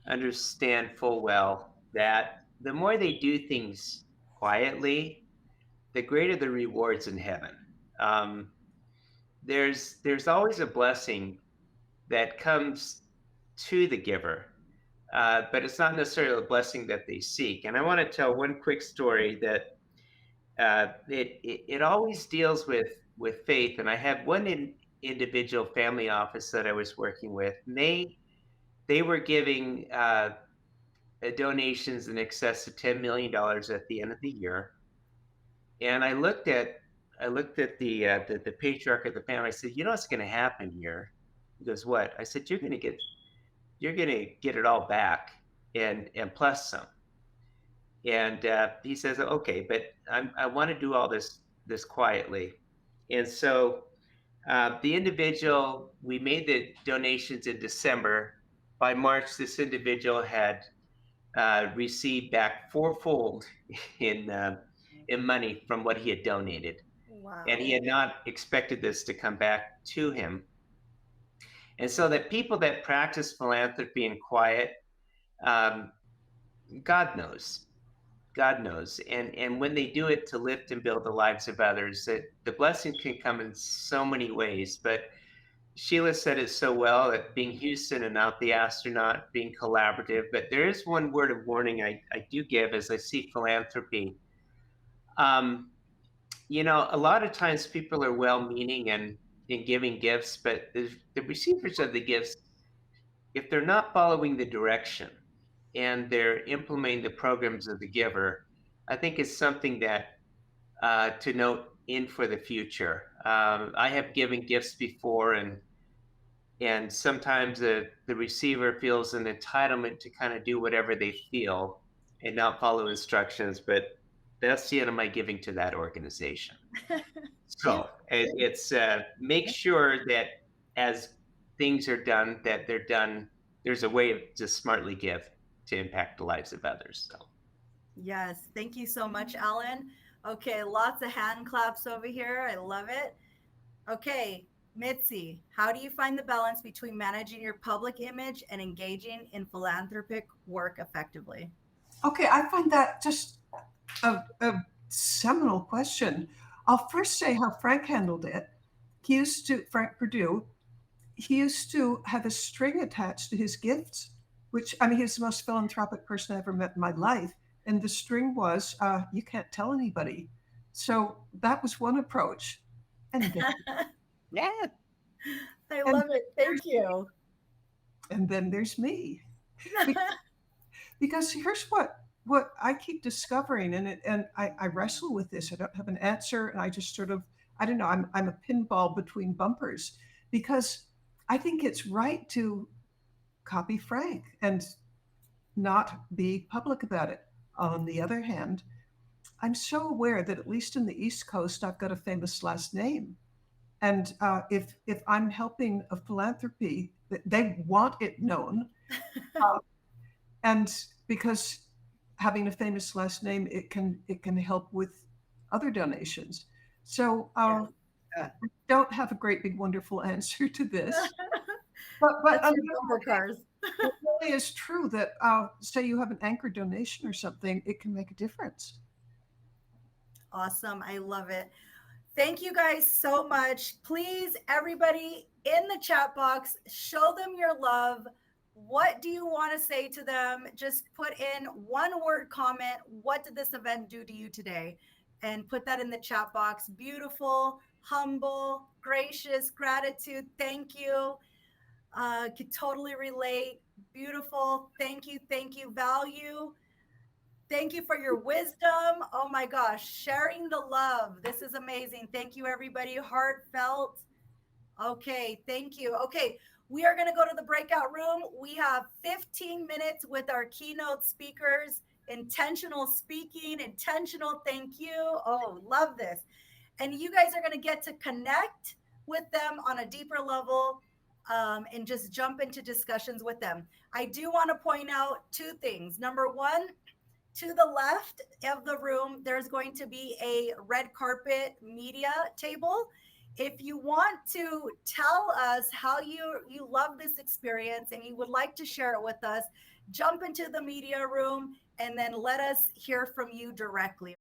S4: understand full well that the more they do things quietly, the greater the rewards in heaven. There's always a blessing that comes to the giver, but it's not necessarily a blessing that they seek. And I want to tell one quick story that it always deals with faith. And I had one individual family office that I was working with, and they were giving donations in excess of $10 million at the end of the year. And I looked at the patriarch of the family. I said, "You know what's going to happen here?" He goes, "What?" I said, "You're going to get it all back and plus some." And he says, "Okay, but I want to do all this quietly." And so the individual, we made the donations in December. By March, this individual had received back fourfold in money from what he had donated.
S7: Wow.
S4: And he had not expected this to come back to him. And so that people that practice philanthropy in quiet, God knows. And when they do it to lift and build the lives of others, the blessing can come in so many ways. But Sheila said it so well, that being Houston and not the astronaut, being collaborative. But there is one word of warning I do give as I see philanthropy. A lot of times people are well-meaning and in giving gifts, but the receivers of the gifts, if they're not following the direction and they're implementing the programs of the giver, I think it's something that to note in for the future. I have given gifts before, and sometimes the receiver feels an entitlement to kind of do whatever they feel and not follow instructions, but that's the end of my giving to that organization. So it's make sure that as things are done, that they're done, there's a way to smartly give to impact the lives of others. So.
S7: Yes, thank you so much, Alan. Okay, lots of hand claps over here. I love it. Okay, Mitzi, how do you find the balance between managing your public image and engaging in philanthropic work effectively?
S5: Okay, I find that just a seminal question. I'll first say how Frank handled it. Frank Purdue, he used to have a string attached to his gifts, which, I mean, he's the most philanthropic person I ever met in my life. And the string was, you can't tell anybody. So that was one approach. And then,
S6: Yeah.
S7: I love it. Thank you.
S5: and then there's me. Because here's what I keep discovering, and I wrestle with this. I don't have an answer, and I just sort of, I don't know. I'm a pinball between bumpers, because I think it's right to copy Frank and not be public about it. On the other hand, I'm so aware that at least in the East Coast, I've got a famous last name. And if I'm helping a philanthropy, they want it known. Um, and because having a famous last name, it can help with other donations. So
S6: Yeah.
S5: I don't have a great big wonderful answer to this, but
S7: That's your bumper cars.
S5: it really is true that say you have an anchor donation or something, it can make a difference.
S7: Awesome. I love it. Thank you guys so much. Please, everybody in the chat box, show them your love. What do you want to say to them? Just put in one word comment. What did this event do to you today? And put that in the chat box. Beautiful, humble, gracious, gratitude. Thank you. Could totally relate. Beautiful. Thank you. Thank you. Value. Thank you for your wisdom. Oh my gosh, sharing the love. This is amazing. Thank you, everybody. Heartfelt. Okay, thank you. Okay, we are going to go to the breakout room. We have 15 minutes with our keynote speakers, intentional speaking, intentional thank you. Oh, love this. And you guys are going to get to connect with them on a deeper level and just jump into discussions with them. I do want to point out two things. Number one, to the left of the room, there's going to be a red carpet media table. If you want to tell us how you love this experience and you would like to share it with us, jump into the media room and then let us hear from you directly.